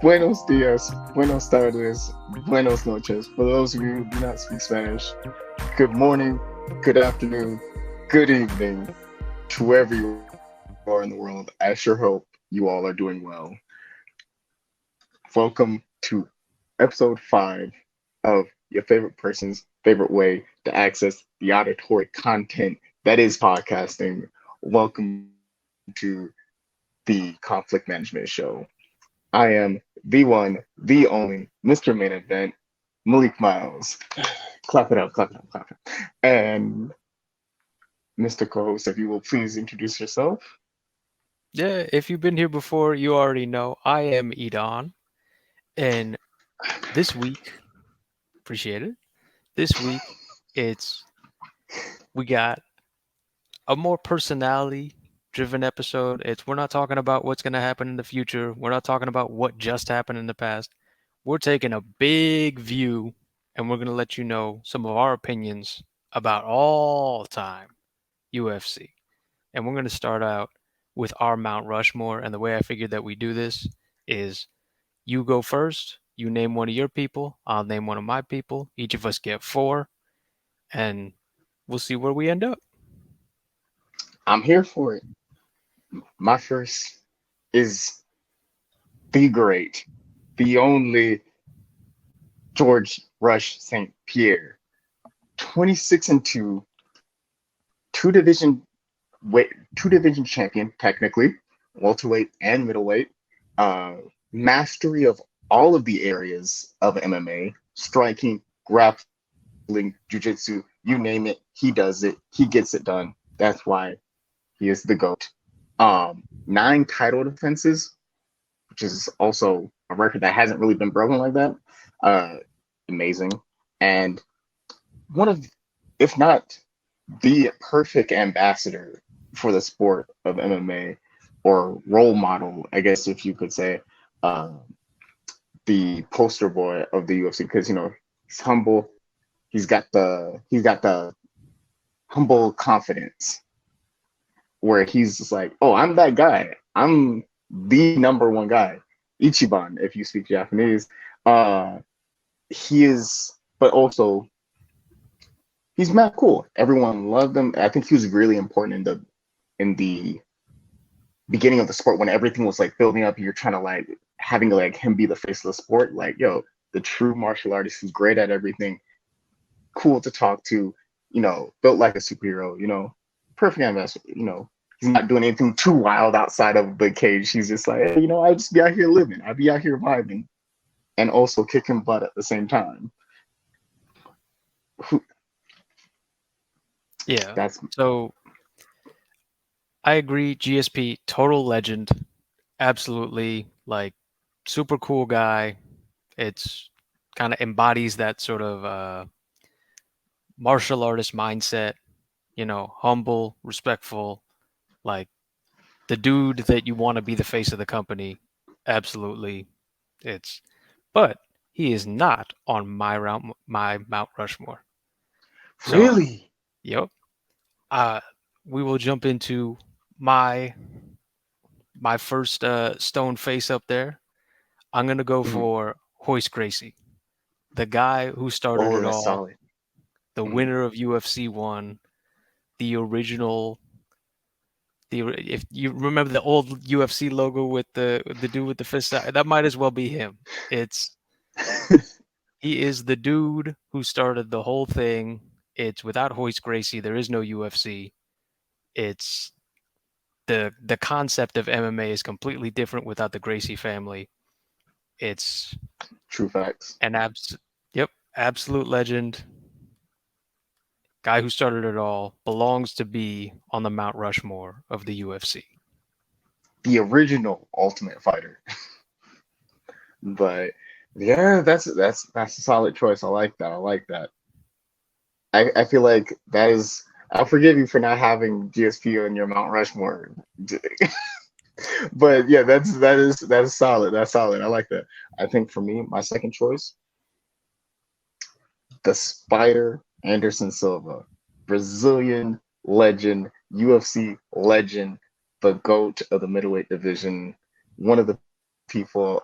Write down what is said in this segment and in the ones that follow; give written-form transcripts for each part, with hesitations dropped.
Buenos dias, buenos tardes, buenos noches. For those of you who do not speak Spanish, good morning, good afternoon, good evening to wherever you are in the world. I sure hope you all are doing well. Welcome to episode 5 of your favorite person's favorite way to access the auditory content that is podcasting. Welcome to the Conflict Management Show. I am the one, the only Mr. Main Event, Malik Miles. Clap it up, clap it up, clap it up. And Mr. Co-host, if you will please introduce yourself. Yeah, if you've been here before, you already know I am Edon. And this week, appreciate it. This week, it's we got a more personality driven episode. We're not talking about what's going to happen in the future. We're not talking about what just happened in the past. We're taking a big view and we're going to let you know some of our opinions about all time UFC. And we're going to start out with our Mount Rushmore. And the way I figured that we do this is you go first, you name one of your people, I'll name one of my people. Each of us get four, and we'll see where we end up. I'm here for it. My first is the great, the only George Rush St. Pierre. 26 and 2, two division weight, two division champion, technically, welterweight and middleweight. Uh, Mastery of all of the areas of MMA, striking, grappling, jiu-jitsu, you name it, he does it, he gets it done. That's why he is the GOAT. 9 title defenses, which is also a record that hasn't really been broken like that. Uh, Amazing. And one of, if not the perfect ambassador for the sport of MMA, or role model, I guess if you could say, uh, the poster boy of the UFC, because he's humble. He's got the humble confidence where he's just like, oh, I'm that guy. I'm the number one guy. Ichiban, if you speak Japanese. Uh, he is, but also he's mad cool. Everyone loved him. I think he was really important in the beginning of the sport when everything was like building up. You're trying to like having like him be the face of the sport. Like, yo, the true martial artist who's great at everything, cool to talk to, built like a superhero. Perfect ambassador. He's not doing anything too wild outside of the cage. He's just like, hey, I just be out here living. I be out here vibing, and also kicking butt at the same time. Yeah. That's So I agree. GSP, total legend. Absolutely. Like, super cool guy. It's kind of embodies that sort of martial artist mindset, humble, respectful, like the dude that you want to be the face of the company. Absolutely. It's, but he is not on my Mount Rushmore. So, really. yep. Uh, we will jump into my my first stone face up there. I'm gonna go Mhm. for Hoist Gracie, the guy who started Oh, it that's all, solid. the Mhm. winner of UFC one, the original. If you remember the old UFC logo with the dude with the fist out, that might as well be him. It's He is the dude who started the whole thing. It's without Hoist Gracie, there is no UFC. It's the concept of MMA is completely different without the Gracie family. It's True facts. an yep, absolute legend. Guy who started it all belongs to be on the Mount Rushmore of the UFC. The original Ultimate Fighter. But yeah, that's a solid choice. I like that. I like that. I feel like that is. I'll forgive you for not having GSP on your Mount Rushmore, but yeah, that is solid. That's solid. I like that. I think for me, my second choice, the Spider Anderson Silva, Brazilian legend, UFC legend. the GOAT of the middleweight division, one of the people,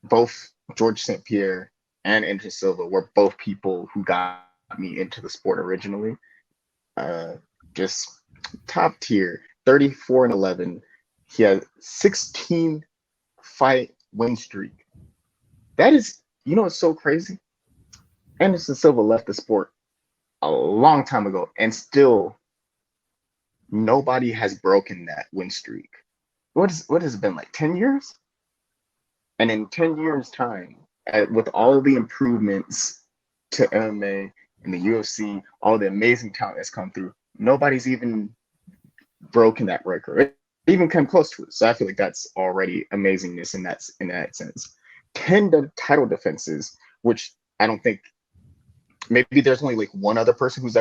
both George St. Pierre and Anderson Silva were both people who got me into the sport originally. Uh, just top tier, 34-11. He had 16 fight win streak. That is, it's so crazy. Anderson Silva left the sport a long time ago, and still nobody has broken that win streak. What has it been like 10 years? And in 10 years' time, with all of the improvements to MMA and the UFC, all the amazing talent that's come through, nobody's even broken that record, or even come close to it. So I feel like that's already amazingness in that sense. 10 title defenses, which I don't think, maybe there's only like one other person who's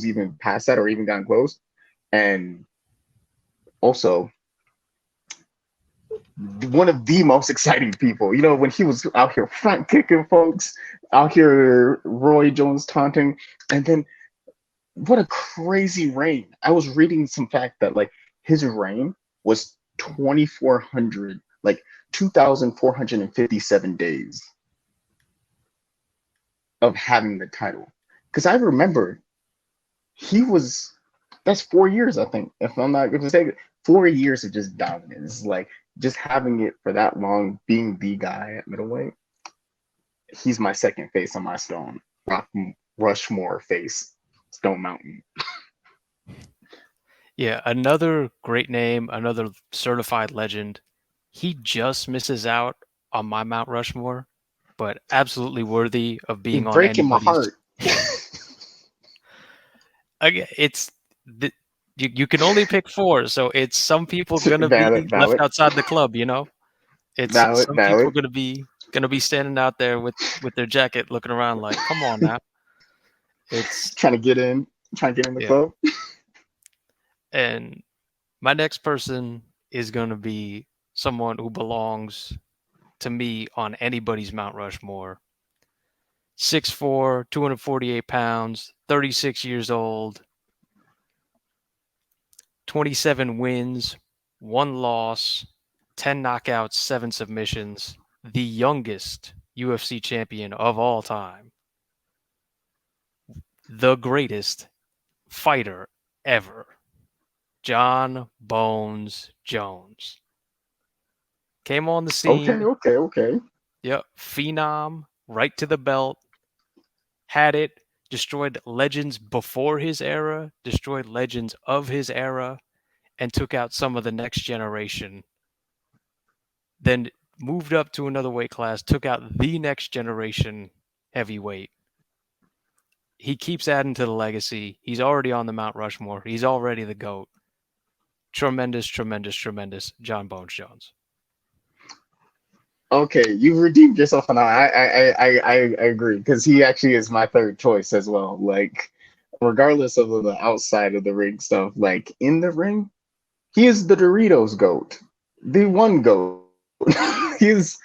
even passed that or even gotten close. And also one of the most exciting people. When he was out here front kicking folks, out here Roy Jones taunting, and then what a crazy reign. I was reading some fact that like his reign was 2,400, like 2,457 days of having the title. Because I remember he was, that's 4 years, I think, if I'm not mistaken. 4 years of just dominance, like just having it for that long, being the guy at middleweight. He's my second face on my Stone Rushmore face, Stone Mountain. Yeah, another great name, another certified legend. He just misses out on my Mount Rushmore, but absolutely worthy of He's being on breaking my anybody's. heart. Again, it's you can only pick four, so it's some people gonna Valid, be left valid, outside the club. It's valid, some people valid. gonna be standing out there with their jacket, looking around like, come on now. It's Trying to get in, trying to get in the yeah, club. and my next person is gonna be someone who belongs to me on anybody's Mount Rushmore. 6'4", 248 pounds, 36 years old, 27 wins, 1 loss, 10 knockouts, 7 submissions, the youngest UFC champion of all time, the greatest fighter ever, John Bones Jones. Came on the Okay, scene, okay, okay. yep, phenom, right to the belt, had it, destroyed legends before his era, destroyed legends of his era, and took out some of the next generation. Then moved up to another weight class, took out the next generation heavyweight. He keeps adding to the legacy. He's already on the Mount Rushmore. He's already the GOAT. Tremendous, tremendous, tremendous John Bones Jones. Okay, you've redeemed yourself, and I agree, because he actually is my third choice as well. Like, regardless of the outside of the ring stuff, like in the ring, he is the Doritos goat, the one goat. He is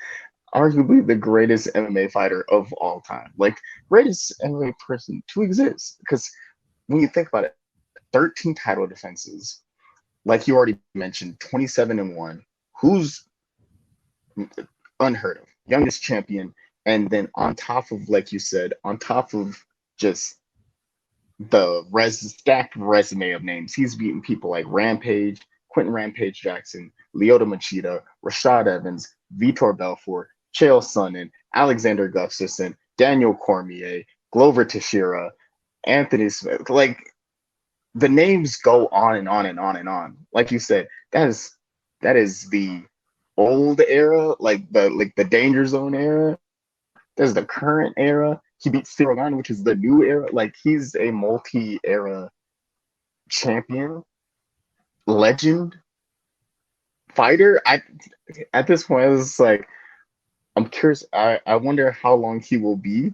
arguably the greatest MMA fighter of all time, like greatest MMA person to exist. Because when you think about it, 13 title defenses, like you already mentioned, 27-1. Who's unheard of, youngest champion, and then on top of, like you said, on top of just the stacked resume of names, he's beaten people like Rampage, Quentin Rampage Jackson, Lyoto Machida, Rashad Evans, Vitor Belfort, Chael Sonnen, Alexander Gustafsson, Daniel Cormier, Glover Teixeira, Anthony Smith. Like, the names go on and on and on and on. Like you said, that is the old era, like the danger zone era. There's the current era. He beat Cyril Gane, which is the new era. Like, he's a multi-era champion, legend, fighter. At this point, I was like, I'm curious. I wonder how long he will be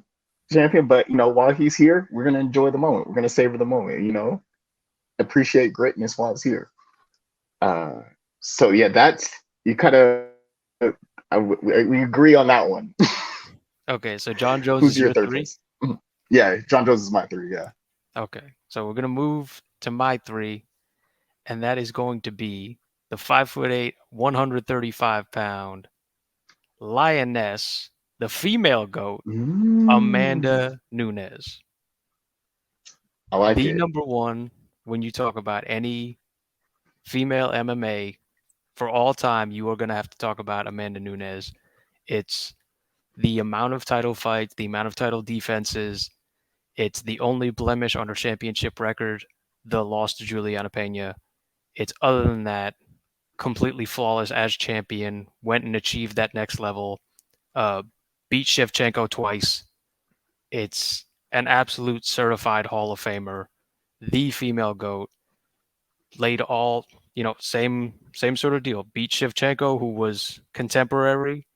champion. But while he's here, we're gonna enjoy the moment. We're gonna savor the moment. Appreciate greatness while it's here. Uh, so yeah, that's, you kind of, we agree on that one. Okay, so John Jones Who's is your your third three? choice? Yeah, John Jones is my three. Yeah. Okay, so we're going to move to my three. and that is going to be the 5'8", 135-pound lioness, the female goat, Mm, Amanda Nunes. I like The it. number one when you talk about any female MMA for all time, you are going to have to talk about Amanda Nunes. It's the amount of title fights, the amount of title defenses. It's the only blemish on her championship record, the loss to Juliana Pena. It's other than that, completely flawless as champion, went and achieved that next level, uh, beat Shevchenko twice. It's an absolute certified Hall of Famer, the female GOAT, laid all, same sort of deal. Beat Shevchenko, who was contemporary,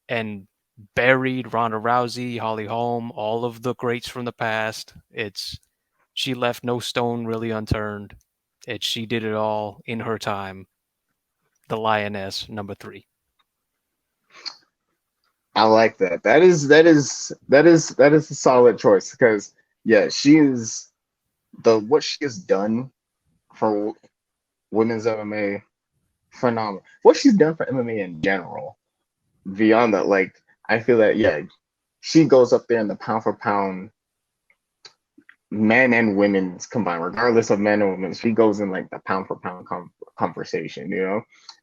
and buried Ronda Rousey, Holly Holm, all of the greats from the past. She left no stone really unturned. She did it all in her time. The Lioness, number 3. I like that. That is a solid choice because yeah, she is the what she has done for women's MMA phenomenal. What she's done for MMA in general, beyond that, like I feel that yeah, she goes up there in the pound for pound, men and women's combined, regardless of men and women. She goes in like the pound for pound conversation,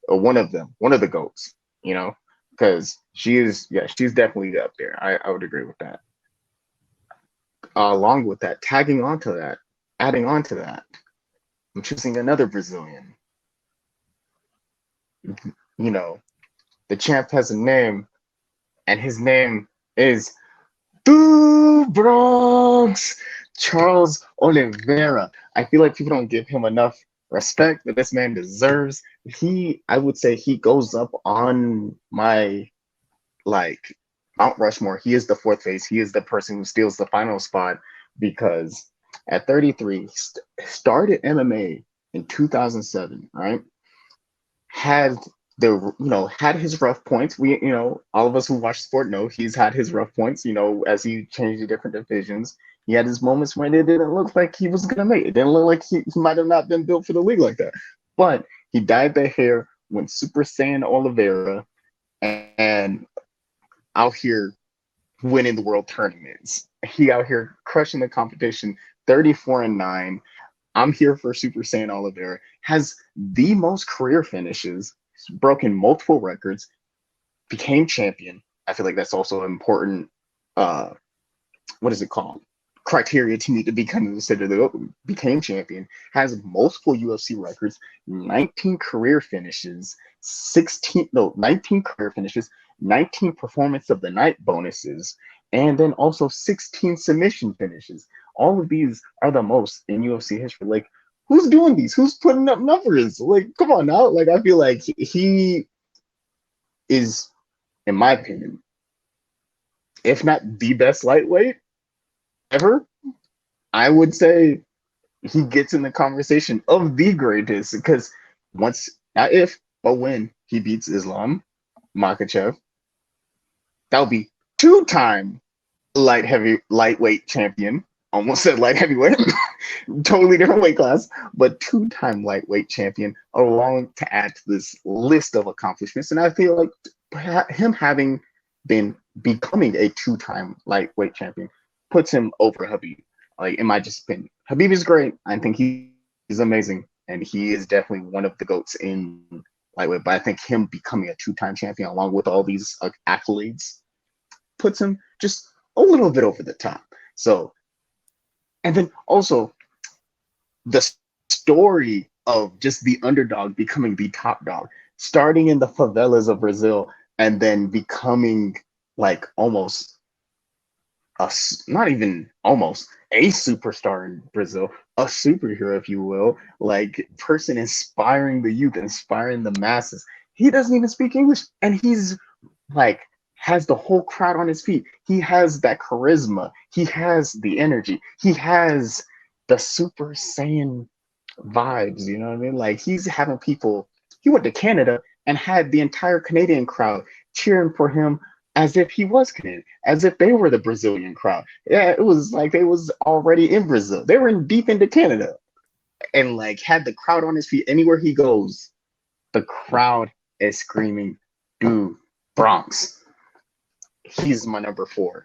or one of them, one of the goats, because she is yeah, she's definitely up there. I would agree with that. Along with that, tagging onto that, adding on to that, I'm choosing another Brazilian. You know, the champ has a name, and his name is the Bronx, Charles Oliveira. I feel like people don't give him enough respect that this man deserves. I would say he goes up on my like Mount Rushmore. He is the fourth face. He is the person who steals the final spot because at 33, started MMA in 2007, right? Had had his rough points. All of us who watch sport know he's had his rough points, as he changed the different divisions. He had his moments when it didn't look like he was gonna make it. It didn't look like he might have not been built for the league like that. But he dyed the hair, went Super Saiyan Oliveira, and out here winning the world tournaments. He out here crushing the competition, 34-9. I'm here for Super Saiyan Oliveira. Has the most career finishes, broken multiple records, became champion. I feel like that's also an important uh what is it called? Criteria to need to be kind of considered became champion, has multiple UFC records, 19 career finishes, 19 career finishes, 19 performance of the night bonuses, and then also 16 submission finishes. All of these are the most in UFC history. Like, who's doing these? Who's putting up numbers? Like, come on now. Like, I feel like he is, in my opinion, if not the best lightweight ever, I would say he gets in the conversation of the greatest because once, not if, but when he beats Islam Makachev, that'll be two-time lightweight champion. Almost said light heavyweight, totally different weight class, but two-time lightweight champion, along to add to this list of accomplishments. And I feel like him having been becoming a two-time lightweight champion puts him over Habib. Like in my just opinion, Habib is great. I think he's amazing, and he is definitely one of the goats in lightweight. But I think him becoming a two-time champion, along with all these accolades, puts him just a little bit over the top. So, and then also the story of just the underdog becoming the top dog, starting in the favelas of Brazil and then becoming like almost not even almost a superstar in Brazil, a superhero, if you will, like person inspiring the youth, inspiring the masses. He doesn't even speak English, and he's like has the whole crowd on his feet. He has that charisma. He has the energy. He has the Super Saiyan vibes. You know what I mean? Like he's having people. He went to Canada and had the entire Canadian crowd cheering for him as if he was Canadian, as if they were the Brazilian crowd. Yeah, it was like they was already in Brazil. They were in deep into Canada. and like had the crowd on his feet. Anywhere he goes, the crowd is screaming, "Dude, Bronx." He's my number four.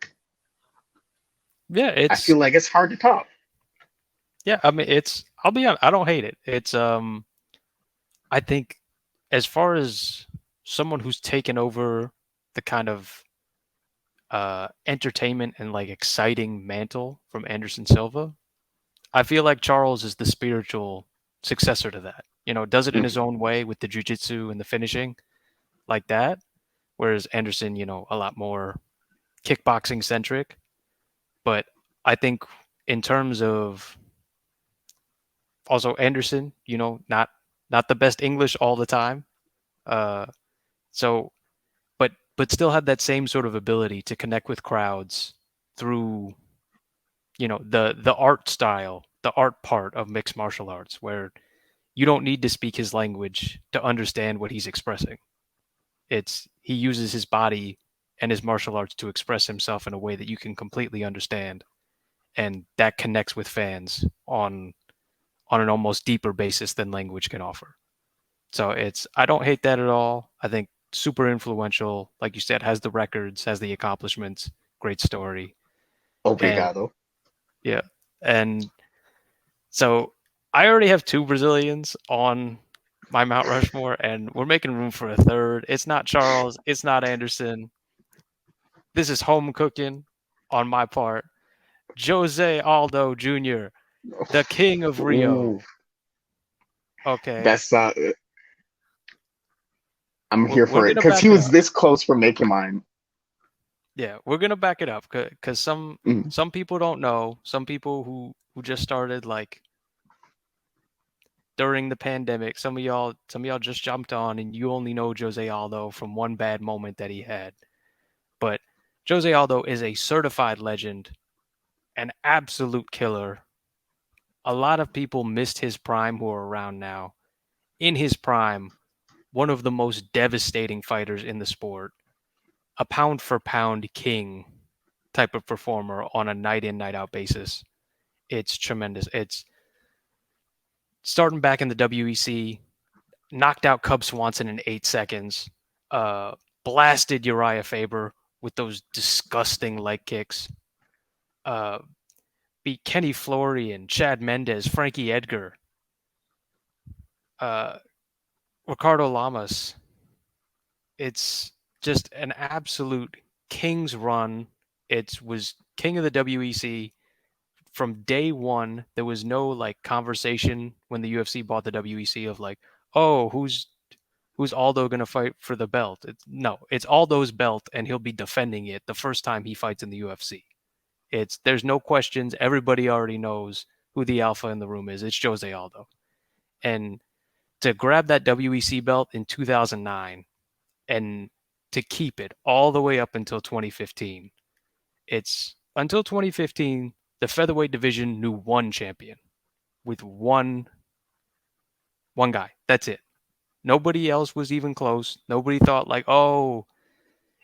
Yeah, I feel it's like it's hard to top. yeah. I mean, it's. I'll be honest. I don't hate it. It's I think as far as someone who's taken over the kind of entertainment and like exciting mantle from Anderson Silva, I feel like Charles is the spiritual successor to that. You know, does it in his Mhm. own way with the jujitsu and the finishing like that, whereas Anderson, a lot more kickboxing centric. But I think in terms of also Anderson, not the best English all the time. Uh, so but still had that same sort of ability to connect with crowds through the art style, the art part of mixed martial arts, where you don't need to speak his language to understand what he's expressing. It's he uses his body and his martial arts to express himself in a way that you can completely understand, and that connects with fans on an almost deeper basis than language can offer. So I don't hate that at all. I think super influential, like you said, has the records, has the accomplishments, great story. And Obrigado. yeah. And so I already have two Brazilians on my Mount Rushmore, and we're making room for a third. It's not Charles, it's not Anderson. This is home cooking on my part. Jose Aldo Jr., the king of Ooh, Rio. Okay. that's I'm We're, here we're for it gonna because back he it was up. this close from making mine. Yeah, we're gonna back it up because some Mm. some people don't know. Some people who just started like during the pandemic. Some of y'all just jumped on and you only know Jose Aldo from one bad moment that he had. But Jose Aldo is a certified legend, an absolute killer. A lot of people missed his prime who are around now. In his prime, one of the most devastating fighters in the sport, a pound for pound king type of performer on a night in, night out basis. It's tremendous. It's starting back in the WEC, knocked out Cub Swanson in 8 seconds, uh, blasted Uriah Faber with those disgusting leg kicks, uh, beat Kenny Florian, Chad Mendez, Frankie Edgar, uh, Ricardo Lamas. It's just an absolute king's run. It was king of the WEC from day one. There was no like conversation when the UFC bought the WEC of like, oh, who's Aldo going to fight for the belt? No, it's Aldo's belt, and he'll be defending it the first time he fights in the UFC. There's no questions. Everybody already knows who the alpha in the room is. It's Jose Aldo, and to grab that WEC belt in 2009 and to keep it all the way up until 2015. It's until 2015 the featherweight division knew one champion with one guy. That's it. Nobody else was even close. Nobody thought like, oh,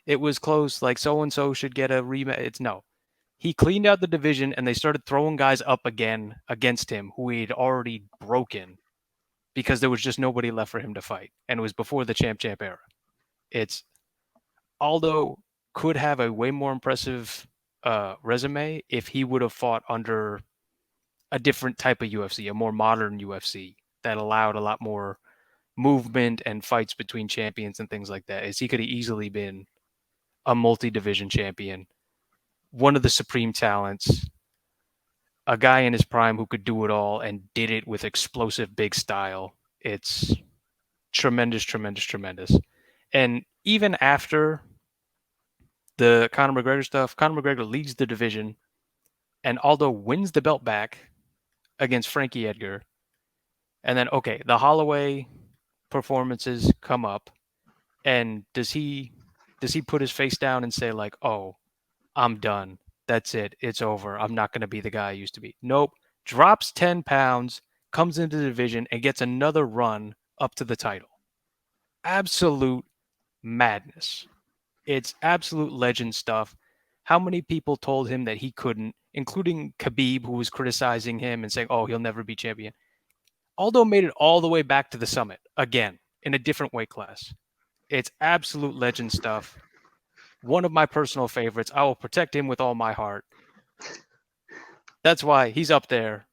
it was close. Like so and so should get a rematch. It's no. He cleaned out the division and they started throwing guys up again against him who he'd already broken because there was just nobody left for him to fight. And it was before the champ era. It's Aldo could have a way more impressive resume if he would have fought under a different type of UFC, a more modern UFC that allowed a lot more movement and fights between champions and things like that. Is he could have easily been a multi-division champion, one of the supreme talents, a guy in his prime who could do it all and did it with explosive big style. It's tremendous, tremendous, tremendous. And even after the Conor McGregor stuff, Conor McGregor leads the division, and Aldo wins the belt back against Frankie Edgar. And then, okay, the Holloway performances come up, and does he put his face down and say like, "Oh, I'm done. That's it. It's over. I'm not going to be the guy I used to be." Nope. Drops 10 pounds, comes into the division, and gets another run up to the title. Absolute madness. It's absolute legend stuff. How many people told him that he couldn't, including Khabib, who was criticizing him and saying, oh, he'll never be champion? Aldo made it all the way back to the summit again in a different weight class. It's absolute legend stuff. One of my personal favorites. I will protect him with all my heart. That's why he's up there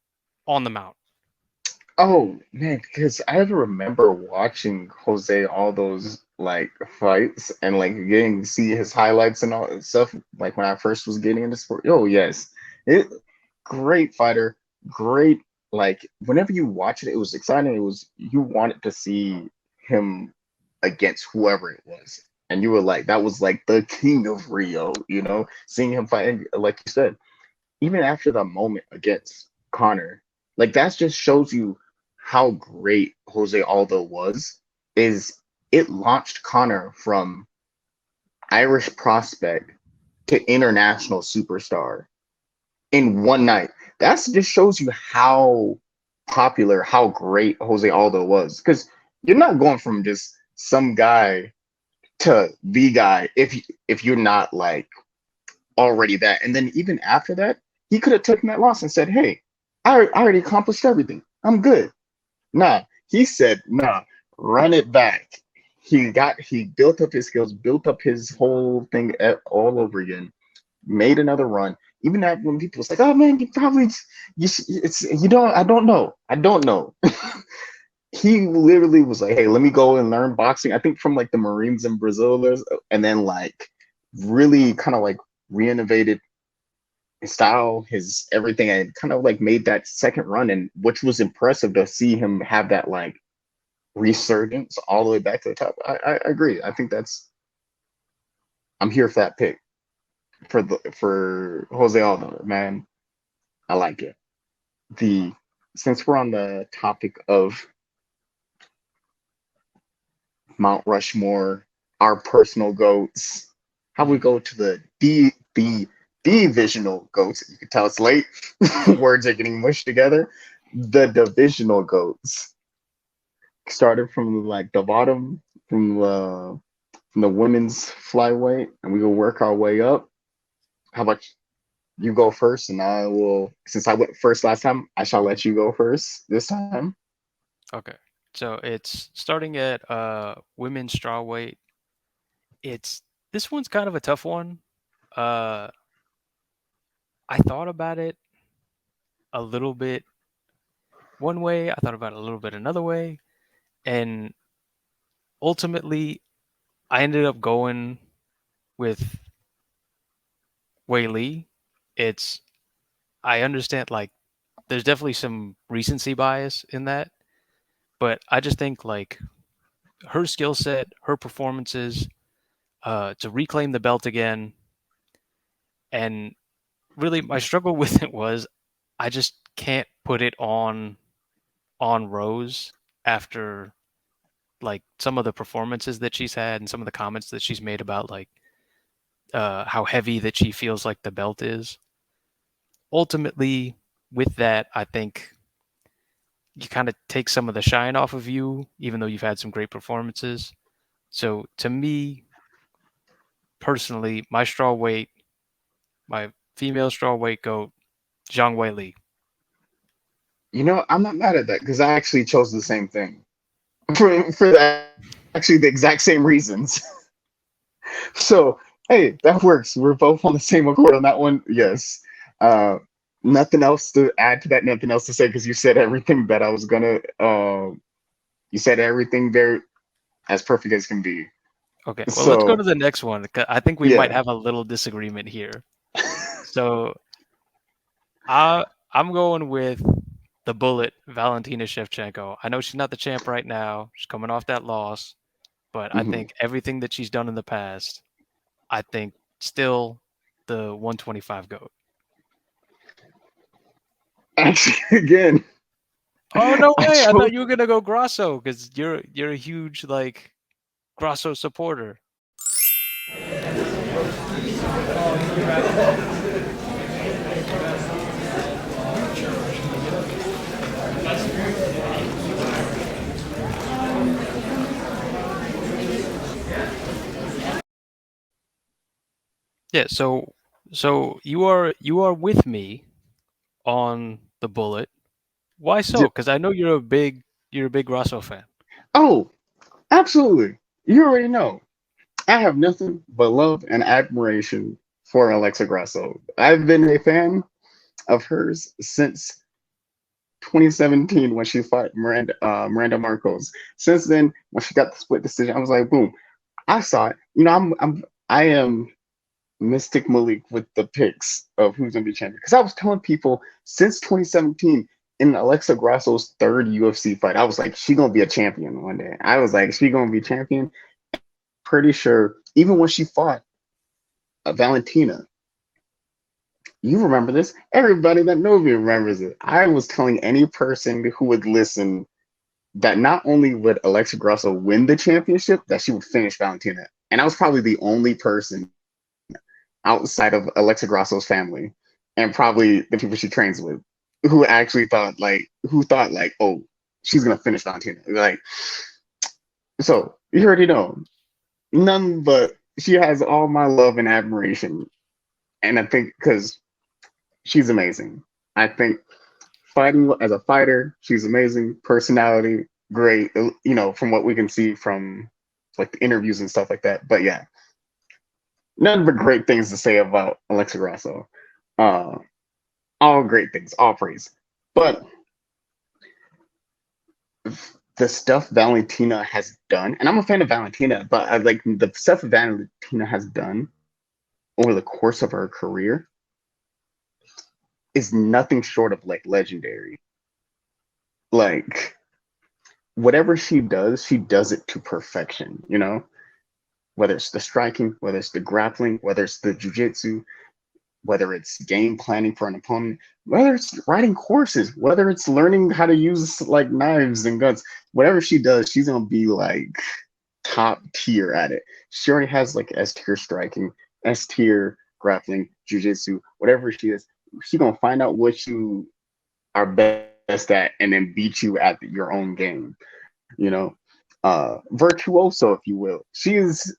on the mount. Oh man, because I remember watching Jose all those like fights and like getting to see his highlights and all that stuff. Like when I first was getting into sport. Oh yes, it great fighter, great. Like whenever you watch it, it was exciting. It was you wanted to see him against whoever it was, and you were like, that was like the king of Rio. Seeing him fight, and like you said, even after the moment against Connor, like that just shows you how great Jose Aldo was. Is it launched Connor from Irish prospect to international superstar in one night. That just shows you how popular, how great Jose Aldo was. Because you're not going from just some guy to the guy if you're not like already that. And then even after that, he could have taken that loss and said, "Hey, I already accomplished everything. I'm good." Nah, he said, "Nah, run it back." He built up his skills, built up his whole thing all over again, made another run. Even that when people was like, "Oh man, you probably it's you don't I don't know." He literally was like, "Hey, let me go and learn boxing." I think from like the Marines in Brazil, and then like really kind of like renovated his style, his everything, and kind of like made that second run, and which was impressive to see him have that like resurgence all the way back to the top. I agree. I think I'm here for that pick for Jose Aldo, man. I like it. The Since we're on the topic of Mount Rushmore, our personal goats, how we go to the divisional goats. You can tell it's late. Words are getting mushed together. The divisional goats started from like the bottom from the women's flyweight, and we will work our way up. How about you go first, and I will. Since I went first last time, I shall let you go first this time. Okay. So it's starting at women's strawweight. It's this one's kind of a tough one. Uh I thought about it a little bit one way, I thought about it a little bit another way, and ultimately I ended up going with Wei Lee. It's I understand like there's definitely some recency bias in that, but I just think like her skill set, her performances, to reclaim the belt again, and really my struggle with it was I just can't put it on Rose after like some of the performances that she's had and some of the comments that she's made about like how heavy that she feels like the belt is. Ultimately, with that, I think you kind of take some of the shine off of you, even though you've had some great performances. So to me, personally, my straw weight, my female straw weight goat, Zhang Wei Li. I'm not mad at that because I actually chose the same thing actually the exact same reasons. So, hey, that works. We're both on the same accord on that one. Yes. Uh, Nothing else to add to that. Nothing else to say because you said everything that I was gonna. You said everything there as perfect as can be. Okay, well, let's go So to the next one. I think we might yeah. have a little disagreement here. So I'm going with the Bullet, Valentina Shevchenko. I know she's not the champ right now. She's coming off that loss, but I Mhm. think everything that she's done in the past, I think still the 125 goat. Actually, again, Oh no I way! I chose. thought you were gonna go Grasso because you're a huge like Grasso supporter. Yeah, so you are with me on the Bullet. Why so? Because I know you're a big Russell fan. Oh, absolutely. You already know. I have nothing but love and admiration for Alexa Grasso. I've been a fan of hers since 2017 when she fought Miranda Marcos. Since then, when she got the split decision, I was like, boom, I saw it. I am Mystic Malik with the picks of who's gonna be champion. Because I was telling people since 2017 in Alexa Grasso's third UFC fight, I was like, she gonna be a champion one day. I was like, she gonna be champion. Pretty sure, even when she fought Valentina, you remember this. Everybody that knows me remembers it. I was telling any person who would listen that not only would Alexa Grasso win the championship, that she would finish Valentina. And I was probably the only person outside of Alexa Grasso's family and probably the people she trains with who actually thought like, oh, she's gonna finish Valentina. Like, so you already know, none but she has all my love and admiration. And I think because she's amazing. I think fighting as a fighter, she's amazing. Personality, great. From what we can see from like the interviews and stuff like that. But yeah, none but great things to say about Alexa Grasso. Uh, all great things, all praise. But the stuff Valentina has done, and I'm a fan of Valentina, but I like the stuff Valentina has done over the course of her career is nothing short of like legendary. Like whatever she does it to perfection, Whether it's the striking, whether it's the grappling, whether it's the jujitsu, whether it's game planning for an opponent, whether it's writing courses, whether it's learning how to use like knives and guns, whatever she does, she's gonna be like top tier at it. She already has like S tier striking, S tier grappling, jujitsu, whatever she is. She's gonna find out what you are best at and then beat you at your own game. You know, virtuoso, if you will. She is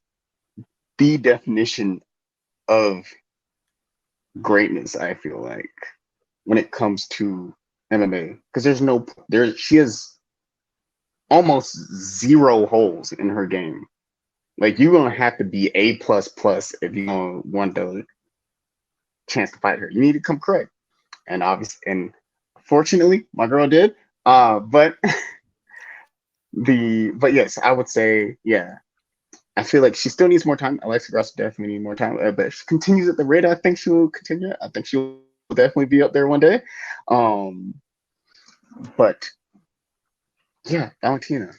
the definition of greatness. I feel like when it comes to MMA, because she has almost zero holes in her game. Like you're gonna have to be A plus plus if you gonna want the chance to fight her. You need to come correct, and obviously, and fortunately, my girl did. But but yes, I would say yeah. I feel like she still needs more time. Alexa Grasso definitely needs more time, but if she continues at the rate I think she will continue. I think she'll definitely be up there one day. Um, but yeah, Valentina,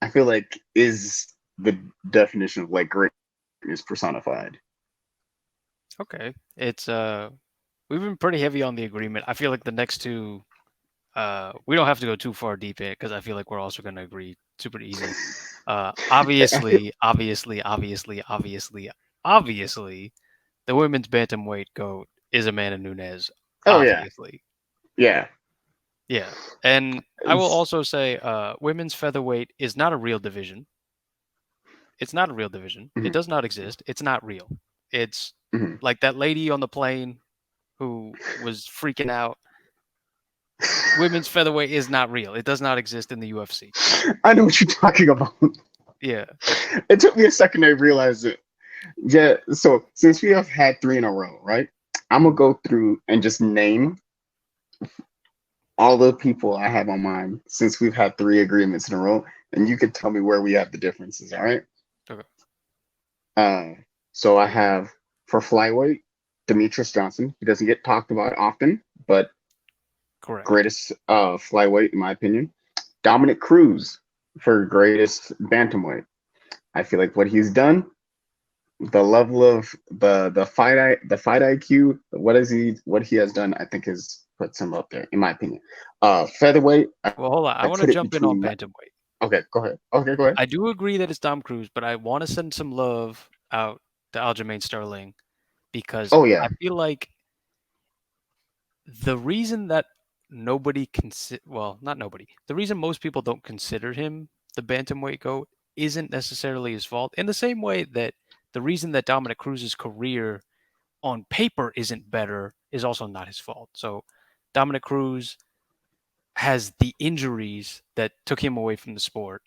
I feel like is the definition of like greatness personified. Okay, it's we've been pretty heavy on the agreement. I feel like the next two, we don't have to go too far deep in because I feel like we're also going to agree super easy. I feel, Obviously, the women's bantamweight goat is Amanda Nunes. oh yeah, Obviously, yeah, yeah. And I will it's, also say, women's featherweight is not a real division. It's not a real division. It mhm, does not exist. It's not real. It's mhm. like that lady on the plane who was freaking out. Women's featherweight is not real. It does not exist in the UFC. I know what you're talking about. Yeah. It took me a second to realize it. Yeah, so since we have had three in a row, right? I'm gonna go through and just name all the people I have on mine since we've had three agreements in a row, and you can tell me where we have the differences. All right. Okay. Uh, so I have for flyweight Demetrius Johnson. He doesn't get talked about often, but Correct. greatest flyweight in my opinion. Dominic Cruz for greatest bantamweight. I feel like what he's done, the level of the fight IQ, what he has done, I think is puts him up there in my opinion. Featherweight, Well, hold on. I I want to put it jump in on between. bantamweight. Okay, go ahead. Okay, go ahead. I do agree that it's Dom Cruz, but I want to send some love out to Aljamain Sterling because Oh I yeah. feel like the reason that not nobody, the reason most people don't consider him the bantamweight goat isn't necessarily his fault. In the same way that the reason that Dominic Cruz's career on paper isn't better is also not his fault. So Dominic Cruz has the injuries that took him away from the sport,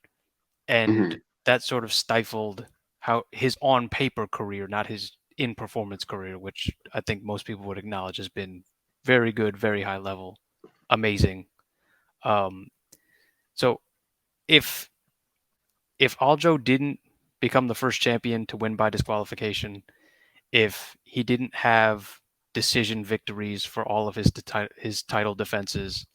and Hmm. that sort of stifled how his on paper career, not his in performance career, which I think most people would acknowledge has been very good, very high level, amazing. Um, so if Aljo didn't become the first champion to win by disqualification, if he didn't have decision victories for all of his title defenses,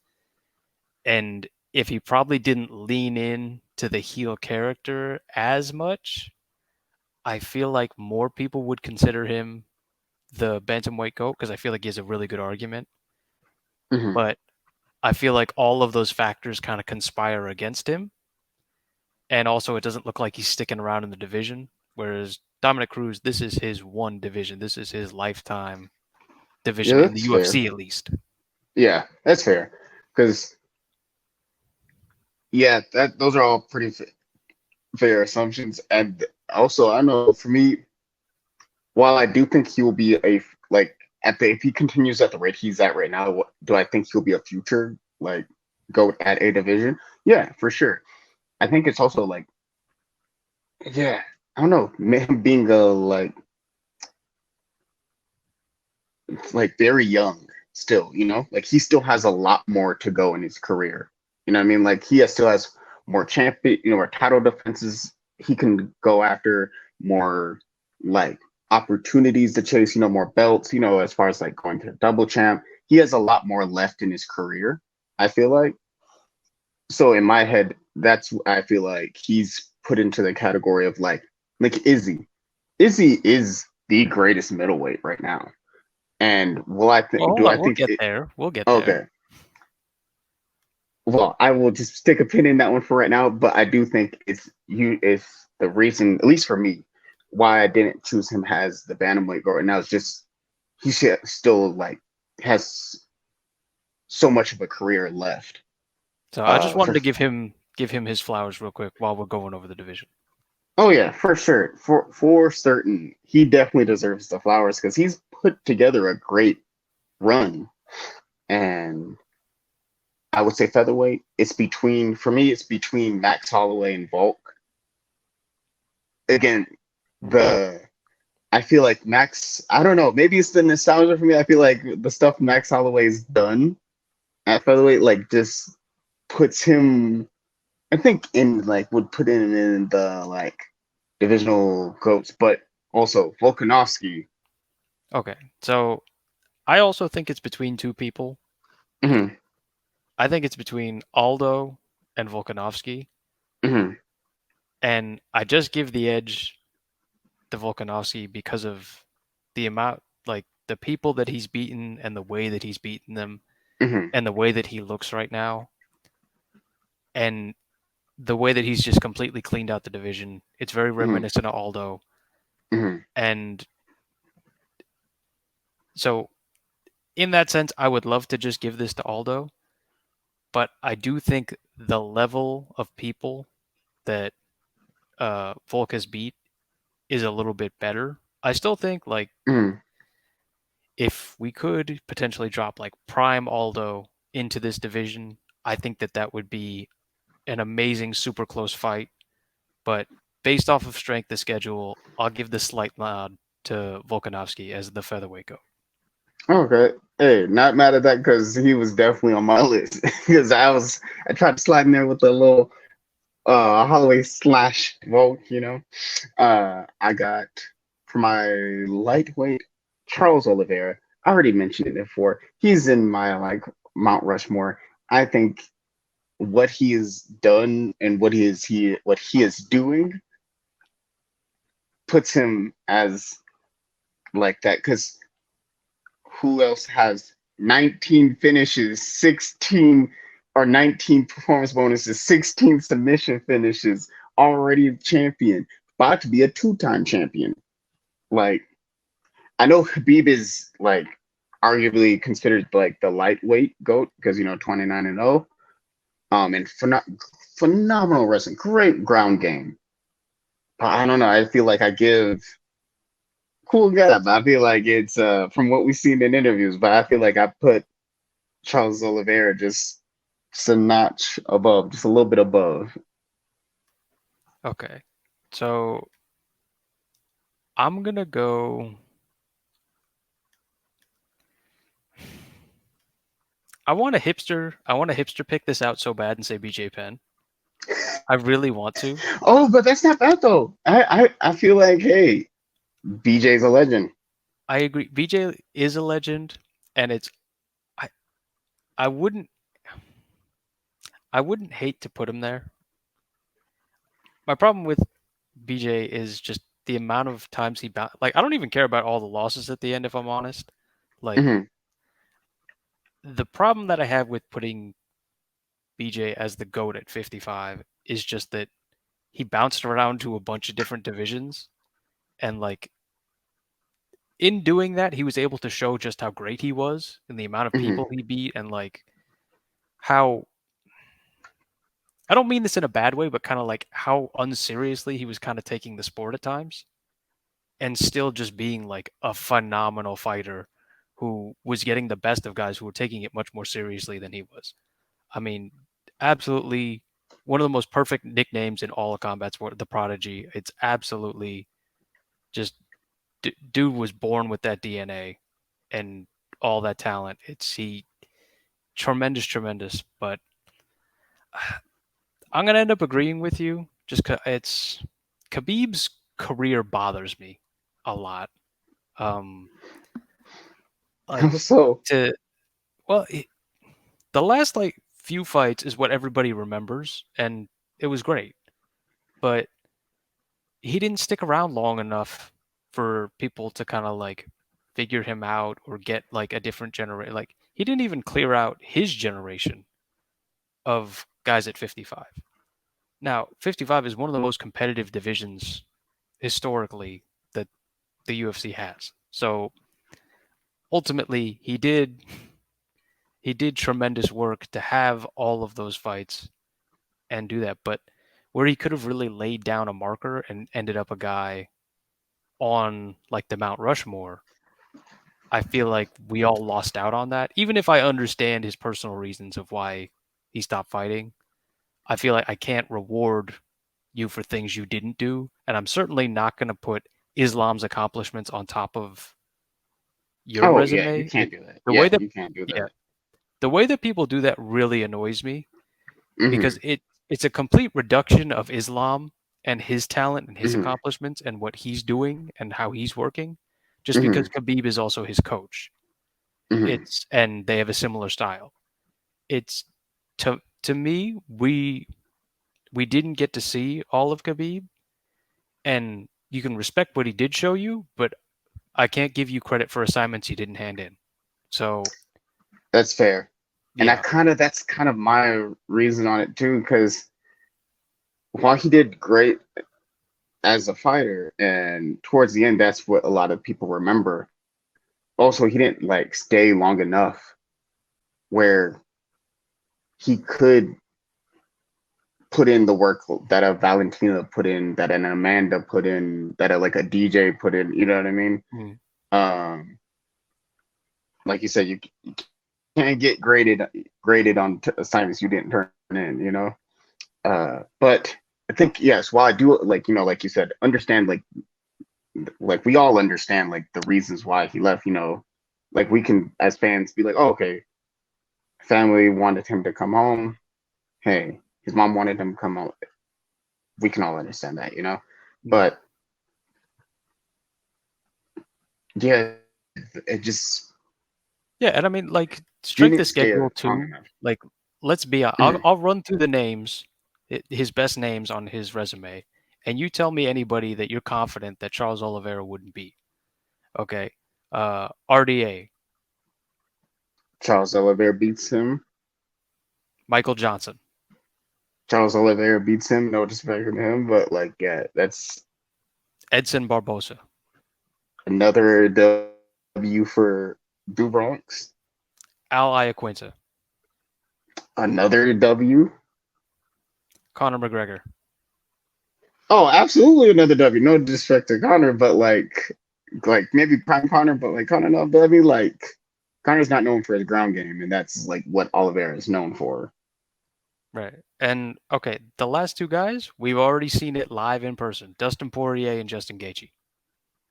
and if he probably didn't lean in to the heel character as much, I feel like more people would consider him the bantamweight goat because I feel like he has a really good argument. Hmm. But I feel like all of those factors kind of conspire against him, and also it doesn't look like he's sticking around in the division. Whereas Dominic Cruz, this is his one division. This is his lifetime Yeah, division in the that's fair. UFC, at least. Yeah, that's fair. Because yeah, that those are all pretty fair assumptions. And also, I know for me, while I do think he will be a like at the if he continues at the rate he's at right now, do I think he'll be a future like GOAT at a division? Yeah, for sure. I think it's also like yeah, I don't know, him being a like very young still, like he still has a lot more to go in his career. You know what I mean? Like still has more champion, more title defenses he can go after, more like opportunities to chase, more belts, as far as like going to the double champ. He has a lot more left in his career, I feel like. So in my head, that's I feel like he's put into the category of like Izzy. Izzy is the greatest middleweight right now. And Well, hold do on, I we'll think get it? there. We'll get there. Okay. Well, I will just stick a pin in that one for right now, but I do think it's the reason, at least for me, why I didn't choose him as the bantamweight guard. Now it's just still like has so much of a career left. So I just wanted For to give him his flowers real quick while we're going over the division. Oh yeah, for sure, for certain, he definitely deserves the flowers because he's put together a great run. And I would say featherweight. It's between for me. It's between Max Holloway and Volk. Again, the I feel like Max. I don't know. Maybe it's the nostalgia for me. I feel like the stuff Max Holloway's done at featherweight, like just puts him. I think in like would put him in the like divisional goats, but also Volkanovski. Okay, so I also think it's between two people. Hmm. I think it's between Aldo and Volkanovski, Hmm. and I just give the edge to Volkanovski because of the amount, like the people that he's beaten and the way that he's beaten them, Hmm. and the way that he looks right now, and the way that he's just completely cleaned out the division. It's very Hmm. reminiscent of Aldo, Hmm. and so in that sense, I would love to just give this to Aldo, but I do think the level of people that Volk has beat is a little bit better. I still think like Hmm. if we could potentially drop like prime Aldo into this division, I think that that would be an amazing super close fight. But based off of strength of schedule, I'll give the slight nod to Volkanovski as the featherweight go. Okay. Hey, not mad at that because he was definitely on my list. Because I tried to slide in there with a little Holloway slash Volk, I got for my lightweight Charles Oliveira. I already mentioned it before. He's in my like Mount Rushmore. I think what he has done and what he is doing puts him as like that because who else has 19 finishes, 16 or 19 performance bonuses, 16 submission finishes, already a champion, about to be a two-time champion. Like, I know Habib is like arguably considered like the lightweight goat because 29 and 0. And phenomenal wrestling, great ground game. But I don't know. I feel like I give cool guy. But I feel like it's from what we've seen in interviews. But I feel like I put Charles Oliveira just a notch above, just a little bit above. Okay. So I'm gonna go. I want to hipster pick this out so bad and say BJ Penn. I really want to. Oh, but that's not bad though. I feel like, hey, BJ's a legend. I agree. BJ is a legend, and it's I I wouldn't I wouldn't hate to put him there. My problem with BJ is just the amount of times like I don't even care about all the losses at the end if I'm honest. Like Hmm. the problem that I have with putting BJ as the GOAT at 55 is just that he bounced around to a bunch of different divisions and like in doing that he was able to show just how great he was and the amount of Hmm. people he beat and like how I don't mean this in a bad way but kind of like how unseriously he was kind of taking the sport at times and still just being like a phenomenal fighter who was getting the best of guys who were taking it much more seriously than he was. I mean, absolutely one of the most perfect nicknames in all of combat sport, the Prodigy. It's absolutely just dude was born with that DNA and all that talent. It's he tremendous, tremendous. But I'm gonna end up agreeing with you. Just it's Khabib's career bothers me a lot. Um, like So, to well, the last like few fights is what everybody remembers, and it was great. But he didn't stick around long enough for people to kind of like figure him out or get like a different generation. Like he didn't even clear out his generation of guys at 55. Now, 55 is one of the most competitive divisions historically that the UFC has. So ultimately, he did tremendous work to have all of those fights and do that. But where he could have really laid down a marker and ended up a guy on like the Mount Rushmore, I feel like we all lost out on that. Even if I understand his personal reasons of why he stopped fighting, I feel like I can't reward you for things you didn't do. And I'm certainly not going to put Islam's accomplishments on top of your oh yeah, you resume. can't do that. The way Yeah, that, you can't do yeah, that. the way that people do that really annoys me because Hmm. it's a complete reduction of Islam and his talent and his Hmm. accomplishments and what he's doing and how he's working just because Hmm. Khabib is also his coach. Hmm. It's and they have a similar style. It's to me we didn't get to see all of Khabib and you can respect what he did show you, but I can't give you credit for assignments he didn't hand in. So, That's fair. And yeah. that's kind of my reason on it too, because while he did great as a fighter, and towards the end, that's what a lot of people remember. Also, he didn't like stay long enough where he could put in the work that a Valentina put in, that an Amanda put in, that a, like a DJ put in. You know what I mean? Mm. Um, like you said, you can't get graded on assignments you didn't turn in. But I think yes, while I do like like you said, understand like we all understand like the reasons why he left. Like we can as fans be like, oh, okay, family wanted him to come home. Hey, his mom wanted him to come home. We can all understand that. Mm. But yeah, it just Yeah, and I mean like strength didn't of stay schedule long too. enough. Like let's be Mhm. I'll run through the names, his best names on his resume, and you tell me anybody that you're confident that Charles Oliveira wouldn't beat. Okay. RDA, Charles Oliveira beats him. Michael Johnson, Charles Oliveira beats him. No disrespect to him, but like, yeah, that's Edson Barbosa, another W for Dubronx. Al Iaquinta, Another W. Conor McGregor, Oh, absolutely another W. No disrespect to Connor, but like maybe prime Connor, but like Connor not W. Like, Connor's not known for his ground game, and that's like what Oliveira is known for. Right. And okay, the last two guys, we've already seen it live in person. Dustin Poirier and Justin Gaethje.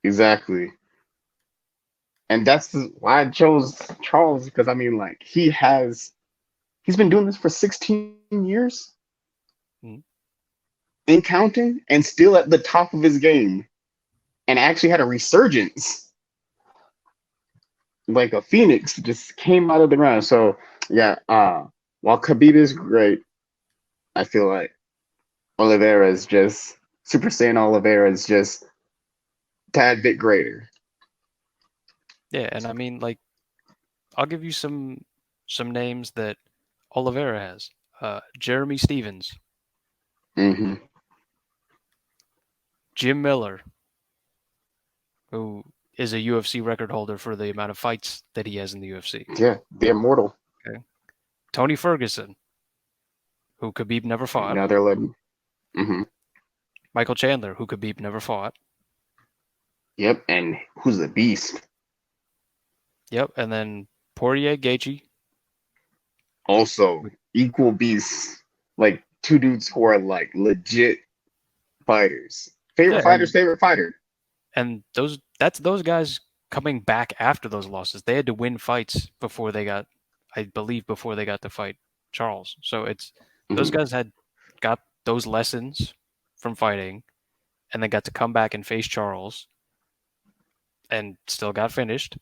Exactly. And why I chose Charles, because I mean, like, he's been doing this for 16 years Mm. and counting, and still at the top of his game, and actually had a resurgence, like a phoenix, just came out of the ground. So yeah, while Khabib is great, I feel like Oliveira is just Super Saiyan Oliveira is just tad bit greater. Yeah, and I mean, like, I'll give you some names that Oliveira has. Jeremy Stevens, Hmm. Jim Miller, who is a UFC record holder for the amount of fights that he has in the UFC. Yeah, the immortal. Okay. Tony Ferguson, who Khabib never fought. Another legend. Hmm. Michael Chandler, who Khabib never fought. Yep, and who's the beast? Yep, and then Poirier, Gaethje. Also, equal beasts. Like two dudes who are like legit fighters. Yeah, Favorite fighter. and that's those guys coming back after those losses. They had to win fights before they got, I believe, before they got to fight Charles. So it's those Hmm. guys had got those lessons from fighting, and then got to come back and face Charles, and still got finished.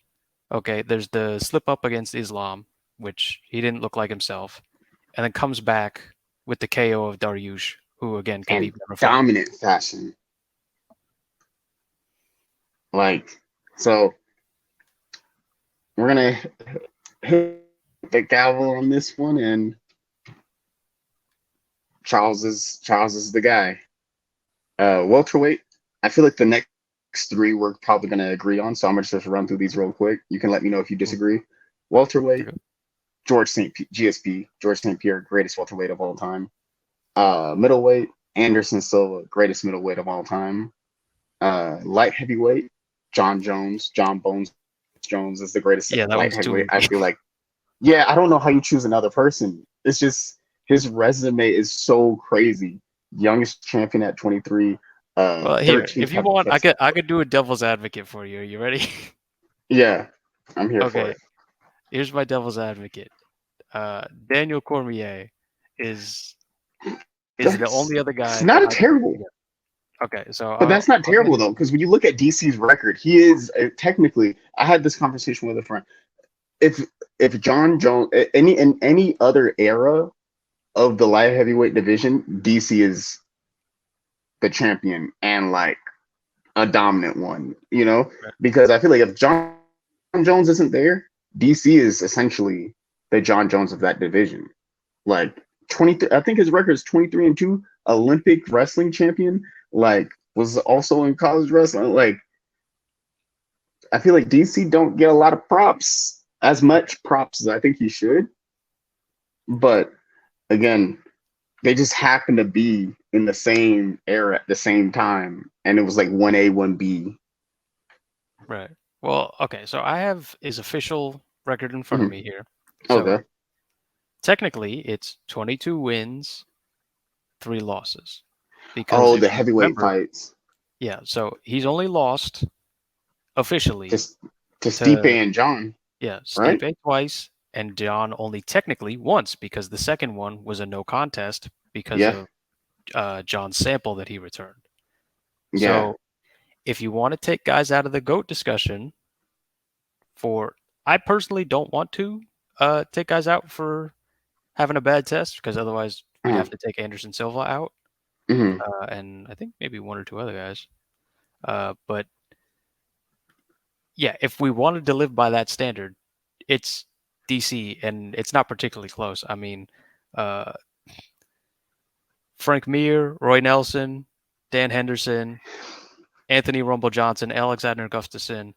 Okay, there's the slip up against Islam, which he didn't look like himself, and then comes back with the KO of Dariush, who again And Khabib never fought. dominant fashion. Like, so we're gonna hit the gavel on this one, and Charles is the guy. Welterweight. I feel like the next three we're probably gonna agree on, so I'm gonna just run through these real quick. You can let me know if you disagree. Welterweight, Okay. GSP, George St. Pierre, greatest welterweight of all time. Middleweight, Anderson Silva, greatest middleweight of all time. Light heavyweight, John Bones Jones is the greatest Yeah, that light one's too heavyweight. I easy. feel like, yeah, I don't know how you choose another person. It's just his resume is so crazy. Youngest champion at 23, Well, here, 13 if you want, has, I could do a devil's advocate for you. Are you ready? yeah, I'm here for Okay, it. here's my devil's advocate. Daniel Cormier is is the That's only other it's guy that not a I could put terrible, together. Okay, so but that's not I'll get terrible though, because when you look at DC's record, he is technically. I had this conversation with a friend. If John Jones any in any other era of the light heavyweight division, DC is the champion and like a dominant one, you know? right. Because I feel like if John Jones isn't there, DC is essentially the John Jones of that division. Like 23, I think his record is 23-2, Olympic wrestling champion, like was also in college wrestling. Like I feel like DC don't get a lot of props, as much props as I think he should. But again, they just happen to be in the same era at the same time, and it was like 1A, 1B. Right. Well, okay, so I have his official record in front of Mhm. me here. So Okay. technically, it's 22 wins, 3 losses. Because Oh, if the you heavyweight remember, fights. yeah, so he's only lost officially Just to Stipe to, and John, yeah, right? Stipe twice and John only technically once because the second one was a no contest because Yeah, of John's sample that he returned. yeah. So if you want to take guys out of the GOAT discussion, for I personally don't want to take guys out for having a bad test because otherwise we'd Uh-huh. have to take Anderson Silva out Hmm. and I think maybe one or two other guys. But yeah, if we wanted to live by that standard, it's DC and it's not particularly close. I mean, uh, Frank Mir, Roy Nelson, Dan Henderson, Anthony Rumble Johnson, Alexander Gustafsson,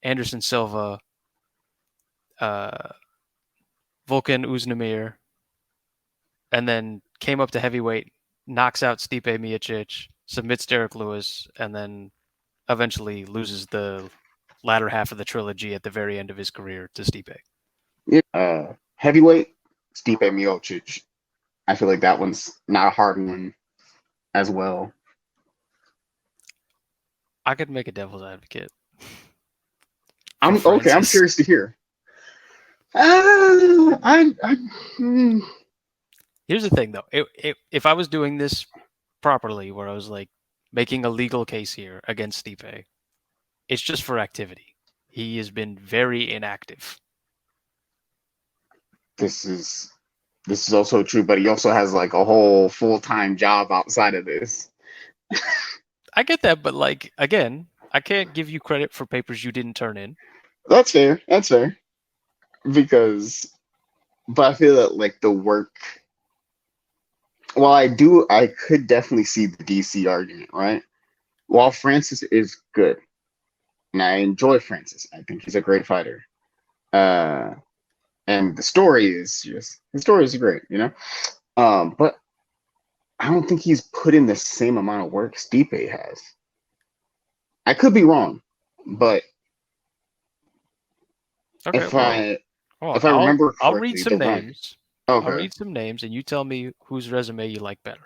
Anderson Silva, uh, Volkan Uznamir, and then came up to heavyweight, knocks out Stipe Miocic, submits Derek Lewis, and then eventually loses the latter half of the trilogy at the very end of his career to Stipe. Heavyweight, Stipe Miocic. I feel like that one's not a hard one as well. I could make a devil's advocate for I'm okay. I'm Francis. curious to hear. I hmm. Here's the thing, though. If I was doing this properly, where I was like making a legal case here against Stipe, it's just for activity. He has been very inactive. this is this is also true, but he also has like a whole full-time job outside of this. I get that, but like again, I can't give you credit for papers you didn't turn in. That's fair. That's fair. Because, but I feel that like the work. Well, I could definitely see the DC argument, right? While Francis is good, and I enjoy Francis, I think he's a great fighter. Uh, and the story is great, you know. But I don't think he's put in the same amount of work Stipe has. I could be wrong, but Okay, if well, I hold on. if I remember I'll read correctly, some the run. names. I'll Okay, read some names, and you tell me whose resume you like better.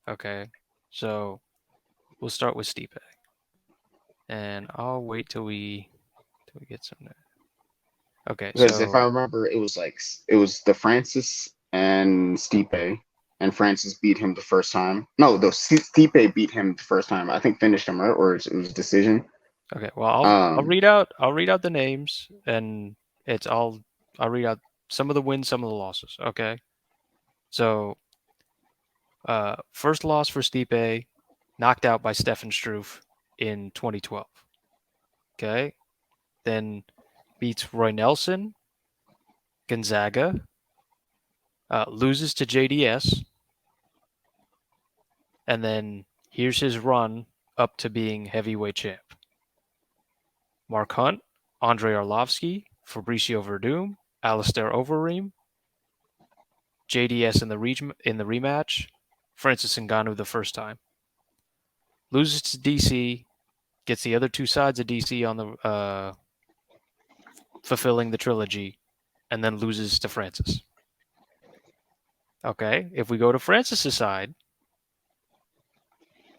Okay, so we'll start with Stipe, and I'll wait till we get some. Okay, because if I so remember, it was the Francis and Stipe, and Francis beat him the first time. No, the Stipe beat him the first time. I think finished him right, or it was decision. okay, well, I'll Um, read out the names, and it's I'll read out some of the wins, some of the losses. Okay, so first loss for Stipe, knocked out by Stefan Struve in 2012. Okay, then beats Roy Nelson, Gonzaga, loses to JDS, and then here's his run up to being heavyweight champ. Mark Hunt, Andre Arlovsky, Fabricio Verdum, Alistair Overeem, JDS in the rematch, Francis Ngannou the first time. Loses to DC, gets the other two sides of DC on the fulfilling the trilogy, and then loses to Francis. Okay, if we go to Francis's side,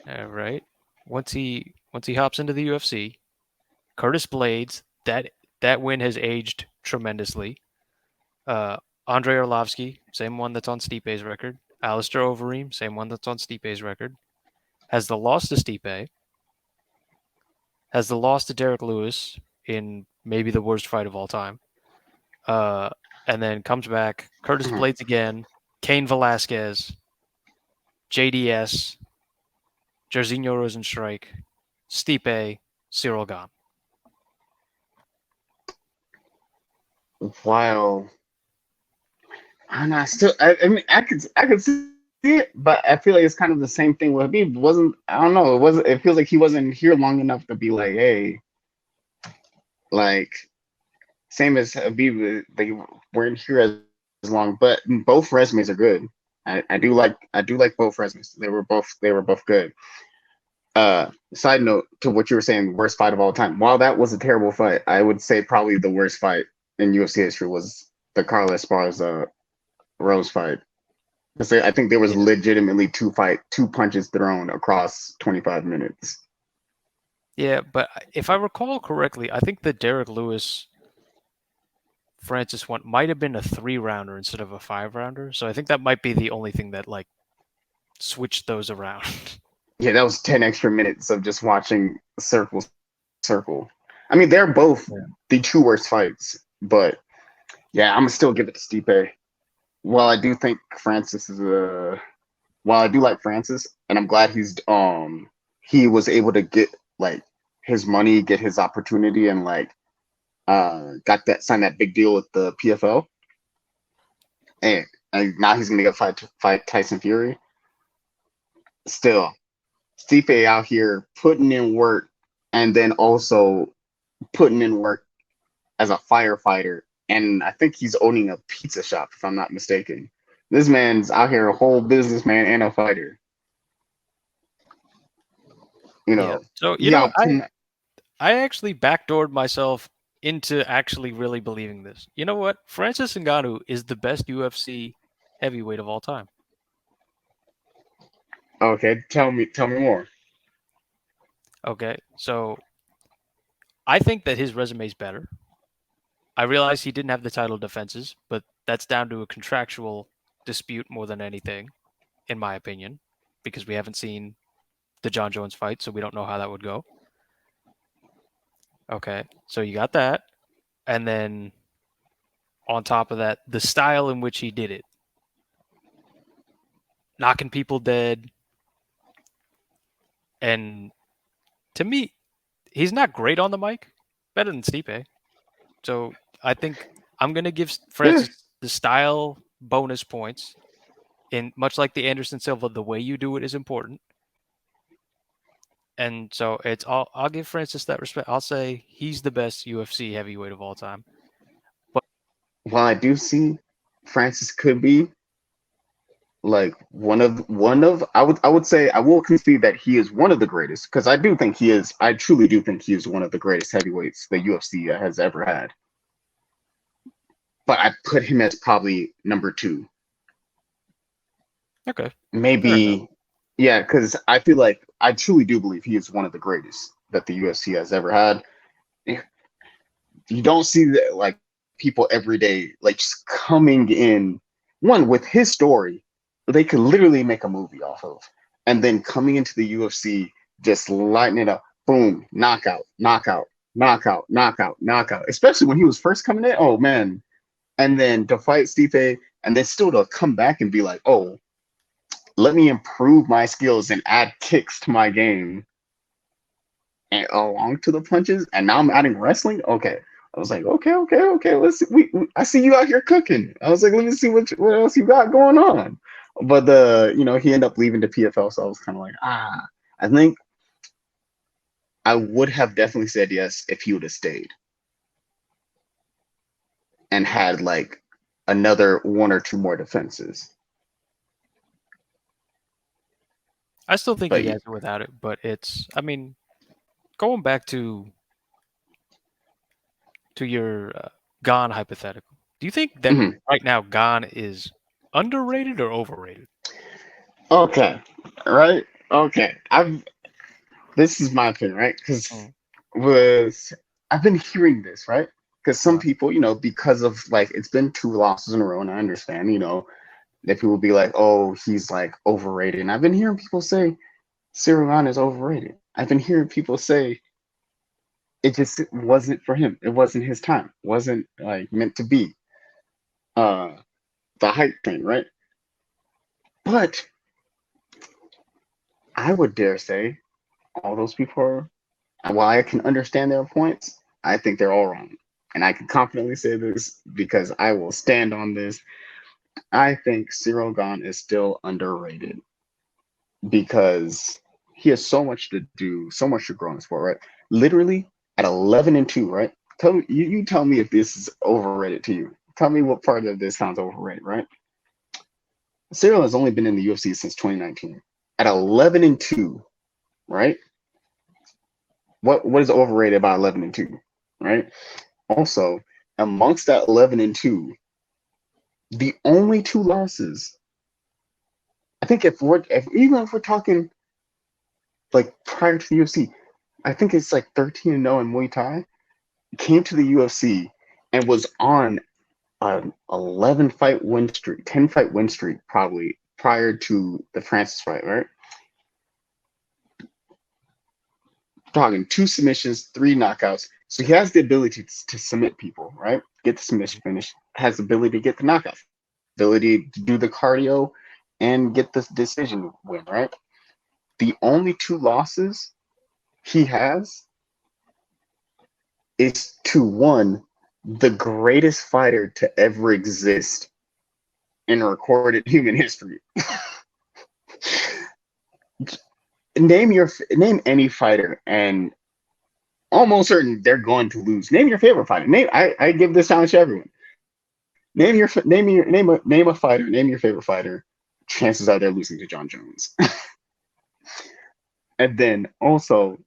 all right, once he hops into the UFC, Curtis Blades, that win has aged tremendously. Uh, Andre Arlovsky, same one that's on Stipe's record. Alistair Overeem, same one that's on Stipe's record. Has the loss to Stipe. Has the loss to Derek Lewis in maybe the worst fight of all time. Uh, and then comes back. Curtis Blades again. Cain Velasquez. JDS. Jairzinho Rosenstrike. Stipe. Cyril Gane. while I'm not still, I mean, I could see it, but I feel like it's kind of the same thing with Habib. Wasn't I don't know. It wasn't. It feels like he wasn't here long enough to be like, hey, like same as Habib. They weren't here as long, but both resumes are good. I do like both resumes. They were both good. Side note to what you were saying, worst fight of all time. While that was a terrible fight, I would say probably the worst fight in UFC history was the Carlos Esparza Rose fight. Because I think there was Yeah. legitimately two punches thrown across 25 minutes. Yeah, but if I recall correctly, I think the Derek Lewis Francis one might have been a 3 rounder instead of a 5 rounder. So I think that might be the only thing that like switched those around. Yeah, that was 10 extra minutes of just watching circle. I mean, they're both Yeah. the two worst fights, but yeah, I'm gonna still give it to Stipe. While I do think Francis is a while I do like Francis, and I'm glad he was able to get like his money, get his opportunity, and like got that signed that big deal with the PFL, and, now he's gonna get fight Tyson Fury. Still, Stipe out here putting in work, and then also putting in work as a firefighter, and I think he's owning a pizza shop if I'm not mistaken. This man's out here a whole businessman and a fighter. You Yeah. know, So he out I actually backdoored myself into actually really believing this. You know what? Francis Ngannou is the best UFC heavyweight of all time. Okay, tell me more. Okay, so I think that his resume is better. I realize he didn't have the title defenses, but that's down to a contractual dispute more than anything, in my opinion, because we haven't seen the John Jones fight, so we don't know how that would go. Okay, so you got that. And then on top of that, the style in which he did it, knocking people dead. And to me, he's not great on the mic, better than Stipe. So I think I'm going to give Yeah. Francis the style bonus points. In much like the Anderson Silva, the way you do it is important. And so I'll give Francis that respect. I'll say he's the best UFC heavyweight of all time. But While I do see Francis could be like one of I would say I will concede that he is one of the greatest because I do think he is. I truly do think he is one of the greatest heavyweights the UFC has ever had. But I put him as probably number two. okay, fair enough. Maybe, yeah, because I feel like I truly do believe he is one of the greatest that the UFC has ever had. You don't see that like people every day like just coming in one with his story they could literally make a movie off of, and then coming into the UFC just lighting it up, boom, knockout, knockout, knockout, knockout, knockout. Especially when he was first coming in, oh man, and then to fight Stipe, and then still to come back and be like, oh, let me improve my skills and add kicks to my game and along to the punches, and now I'm adding wrestling. Okay, I was like, okay, okay, okay. Let's see. I see you out here cooking. I was like, let me see what else you got going on. But he ended up leaving the PFL, so I was kind of like, ah. I think I would have definitely said yes if he would have stayed and had like another one or two more defenses. I still think But he yeah. has it without it, but I mean, going back to your Gone hypothetical, do you think that Mhm. right now Gone is underrated or overrated? Okay, right. Okay, I've this is my opinion, right? Because Mm, was I've been hearing this, right? Because some uh, people, because of like it's been two losses in a row, and I understand, that people will be like, oh, he's like overrated. And I've been hearing people say Cyril Gane is overrated. I've been hearing people say it just wasn't for him. It wasn't his time. It wasn't like meant to be. Uh, the hype train, right? But I would dare say all those people are. While I can understand their points, I think they're all wrong. And I can confidently say this because I will stand on this. I think Cyril Gane is still underrated because he has so much to do, so much to grow in the sport, right? Literally at 11-2, right? Tell me, you tell me if this is overrated to you. Tell me what part of this sounds overrated, right? Cyril has only been in the UFC since 2019. At 11-2, right? What is overrated about 11-2, right? Also, amongst that 11-2, the only two losses, I think even if we're talking like prior to the UFC, I think it's like 13-0 in Muay Thai, came to the UFC and was on an 11 fight win streak, 10 fight win streak probably prior to the Francis fight, right? Talking two submissions, three knockouts. So he has the ability to submit people, right? Get the submission finish, has the ability to get the knockout, ability to do the cardio and get the decision win, right? The only two losses he has is to one, the greatest fighter to ever exist in recorded human history. Name any fighter, and almost certain they're going to lose. Name your favorite fighter. I give this challenge to everyone. Name a fighter. Name your favorite fighter. Chances are they're losing to John Jones. And then also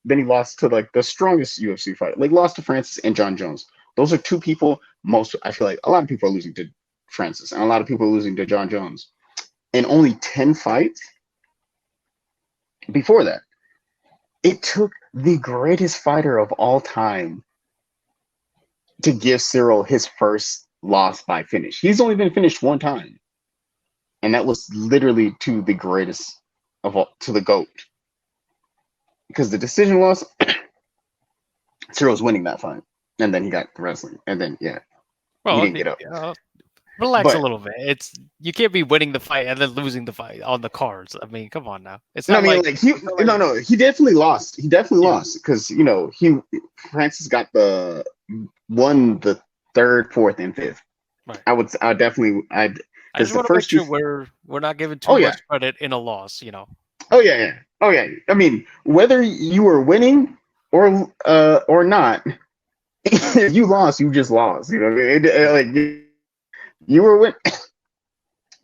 Then he lost to like the strongest UFC fighter, like lost to Francis and John Jones. Those are two people. Most I feel like a lot of people are losing to Francis, and a lot of people are losing to John Jones. In only 10 fights before that, it took the greatest fighter of all time to give Cyril his first loss by finish. He's only been finished one time, and that was literally to the greatest of all, to the GOAT. Because the decision loss, Cyril's winning that fight, and then he got the wrestling, and then yeah, he Well, didn't get up. relax a But little bit. It's you can't be winning the fight and then losing the fight on the cards. I mean, come on now. no, I mean like he definitely lost. He definitely yeah, lost because he Francis got the won the third, fourth, and fifth. right. I definitely I I because just the want to make first two. sure we're not giving too Oh yeah, much credit in a loss. You know. oh yeah, yeah, oh yeah. I mean whether you were winning or not, if you lost, you just lost. You know, like you were win.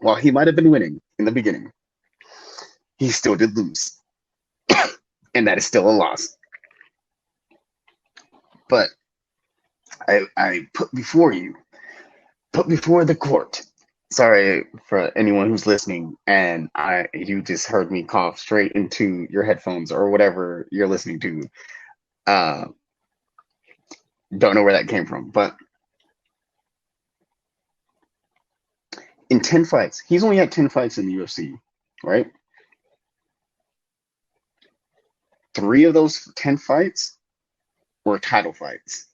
Well, he might have been winning in the beginning. He still did lose, and that is still a loss. But I put before the court. Sorry for anyone who's listening, and you just heard me cough straight into your headphones or whatever you're listening to. Uh, don't know where that came from, but in 10 fights, he's only had 10 fights in the UFC, right? Three of those 10 fights were title fights.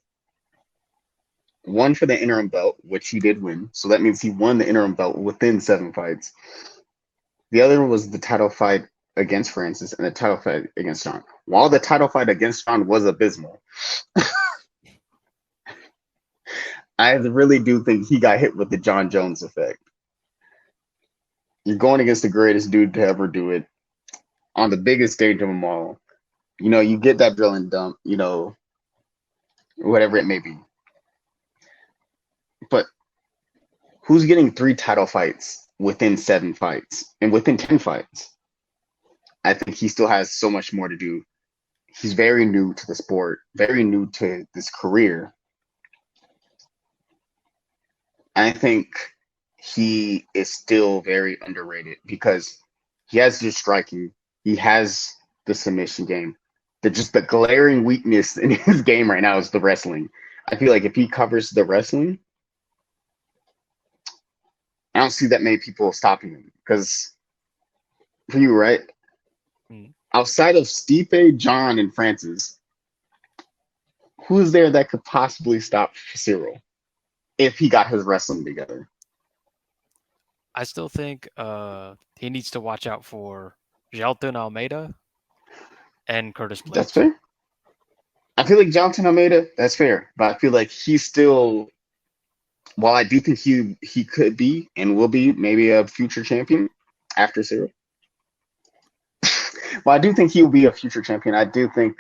One for the interim belt, which he did win. So that means he won the interim belt within 7 fights. The other was the title fight against Francis and the title fight against John. While the title fight against John was abysmal, I really do think he got hit with the John Jones effect. You're going against the greatest dude to ever do it on the biggest stage of them all. You get that drill and dump, whatever it may be. But who's getting 3 title fights within 7 fights and within 10 fights? I think he still has so much more to do. He's very new to the sport, very new to this career. I think he is still very underrated because he has the striking, he has the submission game. Just the glaring weakness in his game right now is the wrestling. I feel like if he covers the wrestling, I don't see that many people stopping him. Because for you, right? Mm. Outside of Stipe, John, and Francis, who's there that could possibly stop Cyril if he got his wrestling together? I still think he needs to watch out for Jalton Almeida and Curtis That's Blades. fair. I feel like Jonathan Almeida, that's fair. But I feel like he's still, while I do think he could be and will be maybe a future champion after Cyril. Well, I do think he will be a future champion. I do think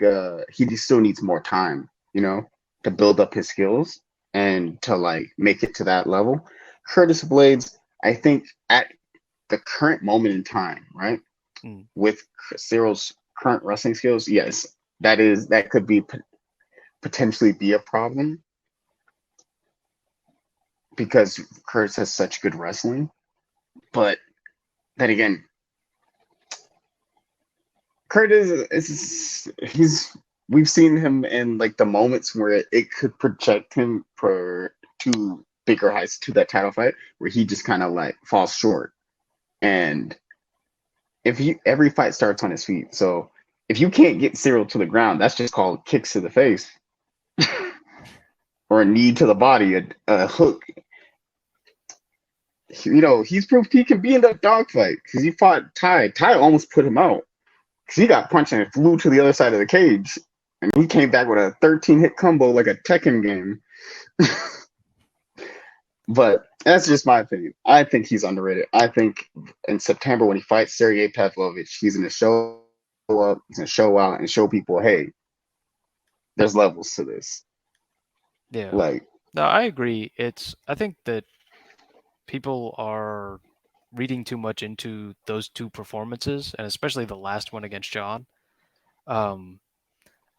he still needs more time, to build up his skills and to like make it to that level. Curtis Blades, I think at the current moment in time, right, Mm. with Cyril's current wrestling skills, yes, that could be potentially be a problem because Curtis has such good wrestling. But then again, Curtis is he's we've seen him in like the moments where it could project him for to bigger heights to that title fight where he just kind of like falls short. And if he every fight starts on his feet, so if you can't get Cyril to the ground, that's just called kicks to the face or a knee to the body, a hook. He's proved he can be in that dogfight because he fought Ty. Ty almost put him out because he got punched and flew to the other side of the cage. And he came back with a 13-hit combo like a Tekken game. But that's just my opinion. I think he's underrated. I think in September when he fights Sergey Pavlovich, he's going to show up, he's going to show out and show people, hey, there's levels to this. Yeah. Like, No, I agree. I think that people are reading too much into those two performances, and especially the last one against John. Um,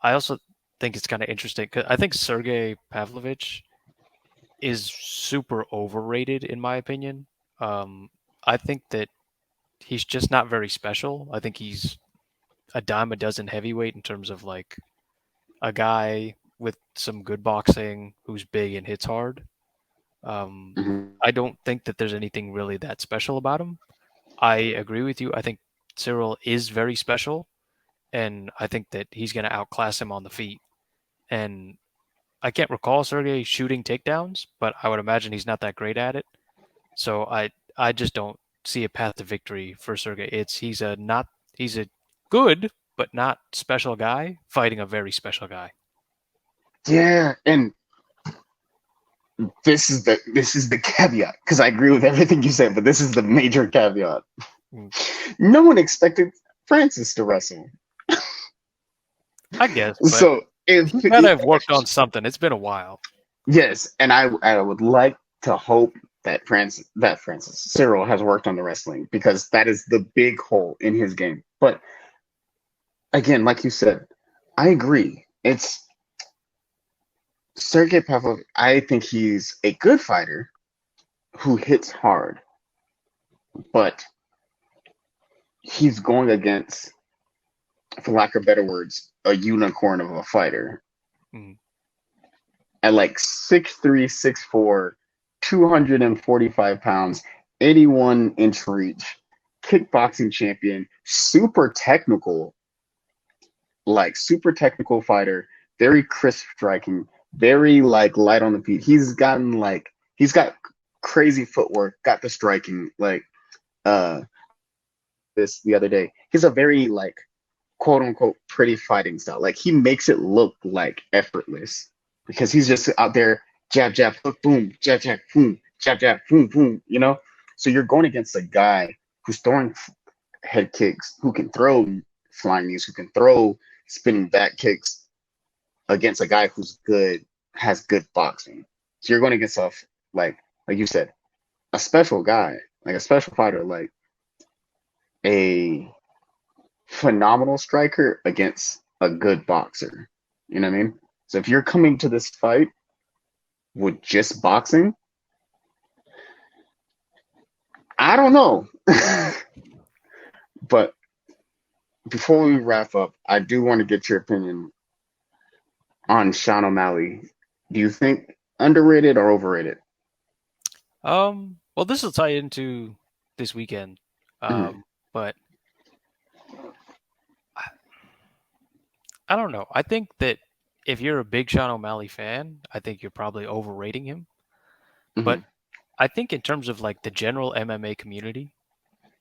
I also think it's kind of interesting because I think Sergey Pavlovich is super overrated in my opinion. Um, I think that he's just not very special. I think he's a dime a dozen heavyweight in terms of like a guy with some good boxing who's big and hits hard. Um, Mhm. I don't think that there's anything really that special about him. I agree with you. I think Cyril is very special, and I think that he's going to outclass him on the feet. And I can't recall Sergey shooting takedowns, but I would imagine he's not that great at it. So I just don't see a path to victory for Sergey. He's a good but not special guy fighting a very special guy. Yeah, and this is the caveat because I agree with everything you said, but this is the major caveat. Mm. No one expected Francis to wrestle. I guess, but So if he's got to have worked on something. It's been a while. yes, and I would like to hope that Francis Cyril has worked on the wrestling because that is the big hole in his game. But again, like you said, I agree. It's Sergey Pavlov. I think he's a good fighter who hits hard, but he's going against, for lack of better words, a unicorn of a fighter Mm. at like 6'3", 6'4", 245 pounds, 81-inch reach, kickboxing champion, super technical fighter, very crisp striking, very like light on the feet. He's got crazy footwork, got the striking this the other day. He's a very like quote unquote pretty fighting style. Like he makes it look like effortless because he's just out there jab jab hook boom jab jab boom boom. So you're going against a guy who's throwing head kicks, who can throw flying knees, who can throw spinning back kicks against a guy who's good, has good boxing. So you're going against like you said, a special guy, like a special fighter, like a phenomenal striker against a good boxer. You know what I mean? So if you're coming to this fight with just boxing, I don't know. But before we wrap up, I do want to get your opinion on Sean O'Malley. Do you think underrated or overrated? Well, this will tie into this weekend. Mhm. But I, I don't know. I think that if you're a big Sean O'Malley fan, I think you're probably overrating him. But Mhm. I think in terms of like the general MMA community,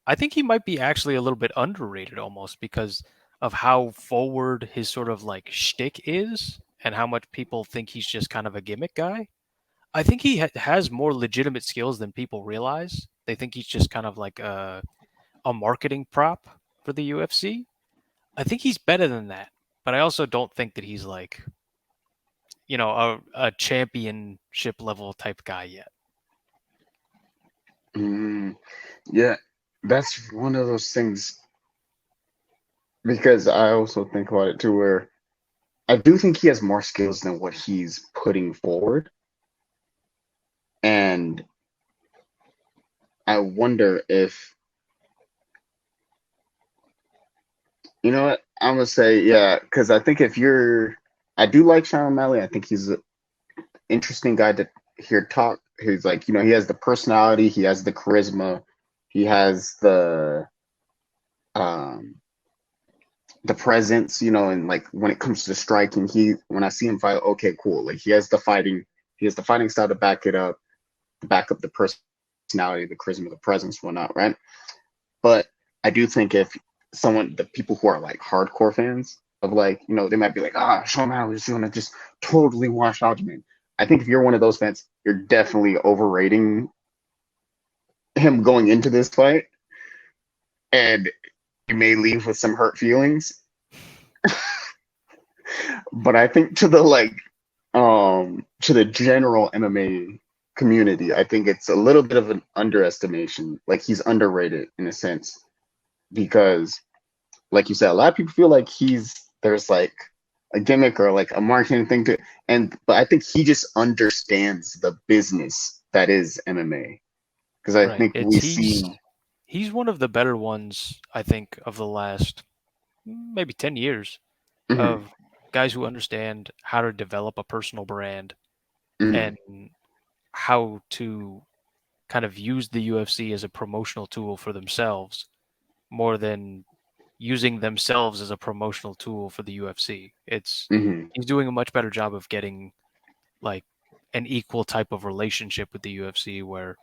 I think he might be actually a little bit underrated almost because of how forward his sort of like shtick is and how much people think he's just kind of a gimmick guy. I think he has more legitimate skills than people realize. They think he's just kind of like a marketing prop for the UFC. I think he's better than that, but I also don't think that he's like, a championship level type guy yet. Mm, yeah, that's one of those things because I also think about it too, where I do think he has more skills than what he's putting forward. And I wonder if, you know what, I'm gonna say, yeah, because I think I do like Sean O'Malley. I think he's an interesting guy to hear talk. He's like, he has the personality, he has the charisma, he has um, the presence, and like when it comes to striking, when I see him fight, okay, cool. Like he has the fighting style to back it up, to back up the personality, the charisma, the presence, whatnot, right? But I do think if the people who are like hardcore fans of like, they might be like, Sean O'Malley is gonna just totally wash out me. I think if you're one of those fans, you're definitely overrating him going into this fight, and you may leave with some hurt feelings. But I think to the general MMA community, I think it's a little bit of an underestimation. Like he's underrated in a sense because, like you said, a lot of people feel like there's like a gimmick or like a marketing thing to, but I think he just understands the business that is MMA because I Right. think It's we see. he's one of the better ones, I think, of the last maybe 10 years Mhm, of guys who understand how to develop a personal brand mhm, and how to kind of use the UFC as a promotional tool for themselves more than using themselves as a promotional tool for the UFC. It's mhm, he's doing a much better job of getting like an equal type of relationship with the UFC where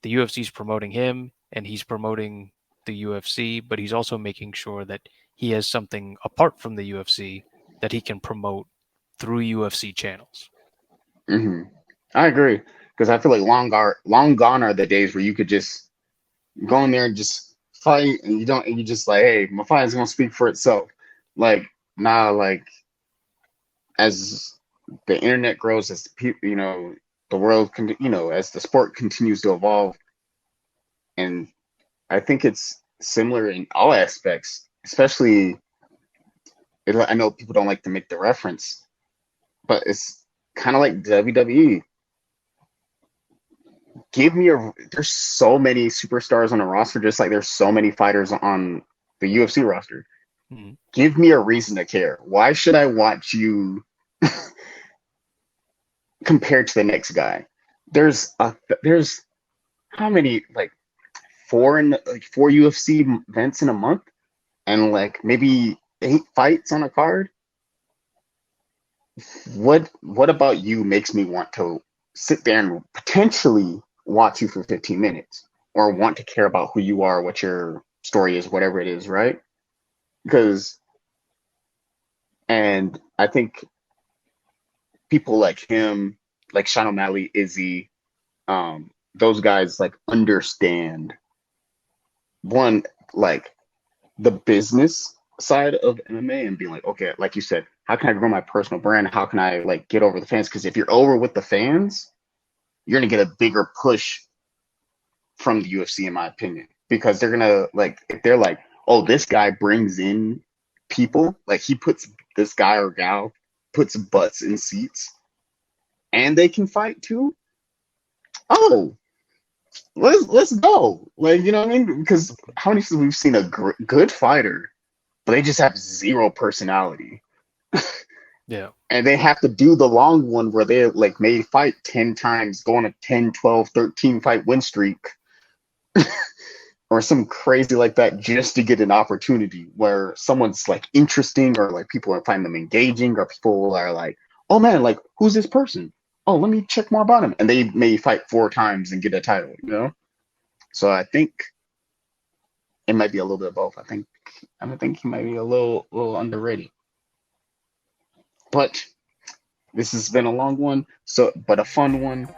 the UFC is promoting him and he's promoting the UFC, but he's also making sure that he has something apart from the UFC that he can promote through UFC channels. mhm. I agree because I feel like long gone are the days where you could just go in there and just fight, and you don't, and you just like, hey, my fight is gonna speak for itself. Like now, like as the internet grows, as people, the world can, as the sport continues to evolve, and I think it's similar in all aspects, especially. I know people don't like to make the reference, but it's kind of like WWE. There's so many superstars on a roster, just like there's so many fighters on the UFC roster. Mm-hmm. Give me a reason to care. Why should I watch you compared to the next guy? There's how many, like four UFC events in a month, and like maybe 8 fights on a card. What about you makes me want to sit there and potentially watch you for 15 minutes or want to care about who you are, what your story is, whatever it is, right? Because, and I think people like him, like Sean O'Malley, Izzy, those guys like understand one, like the business side of MMA and being like, okay, like you said, how can I grow my personal brand? How can I like get over the fans? Because if you're over with the fans, you're gonna get a bigger push from the UFC, in my opinion, because they're gonna like if they're like, oh, this guy brings in people, like he puts this guy or gal puts butts in seats, and they can fight too. Oh, let's go, like you know what I mean? Because how many times we've seen a good fighter, but they just have zero personality, Yeah. and they have to do the long one where they like may fight 10 times, go on a 10, 12, 13 fight win streak or some crazy like that just to get an opportunity where someone's like interesting or like people find them engaging or people are like, oh man, like who's this person? Oh, let me check more about him. And they may fight 4 times and get a title. So I think it might be a little bit of both. I think he might be a little underrated. But this has been a long one, but a fun one.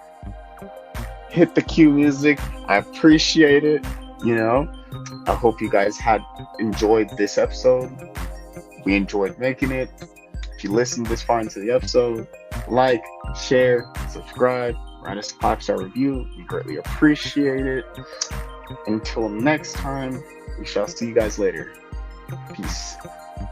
Hit the cue music. I appreciate it. You know, I hope you guys had enjoyed this episode. We enjoyed making it. If you listened this far into the episode, like, share, subscribe, write us a 5-star review. We greatly appreciate it. Until next time, we shall see you guys later. Peace.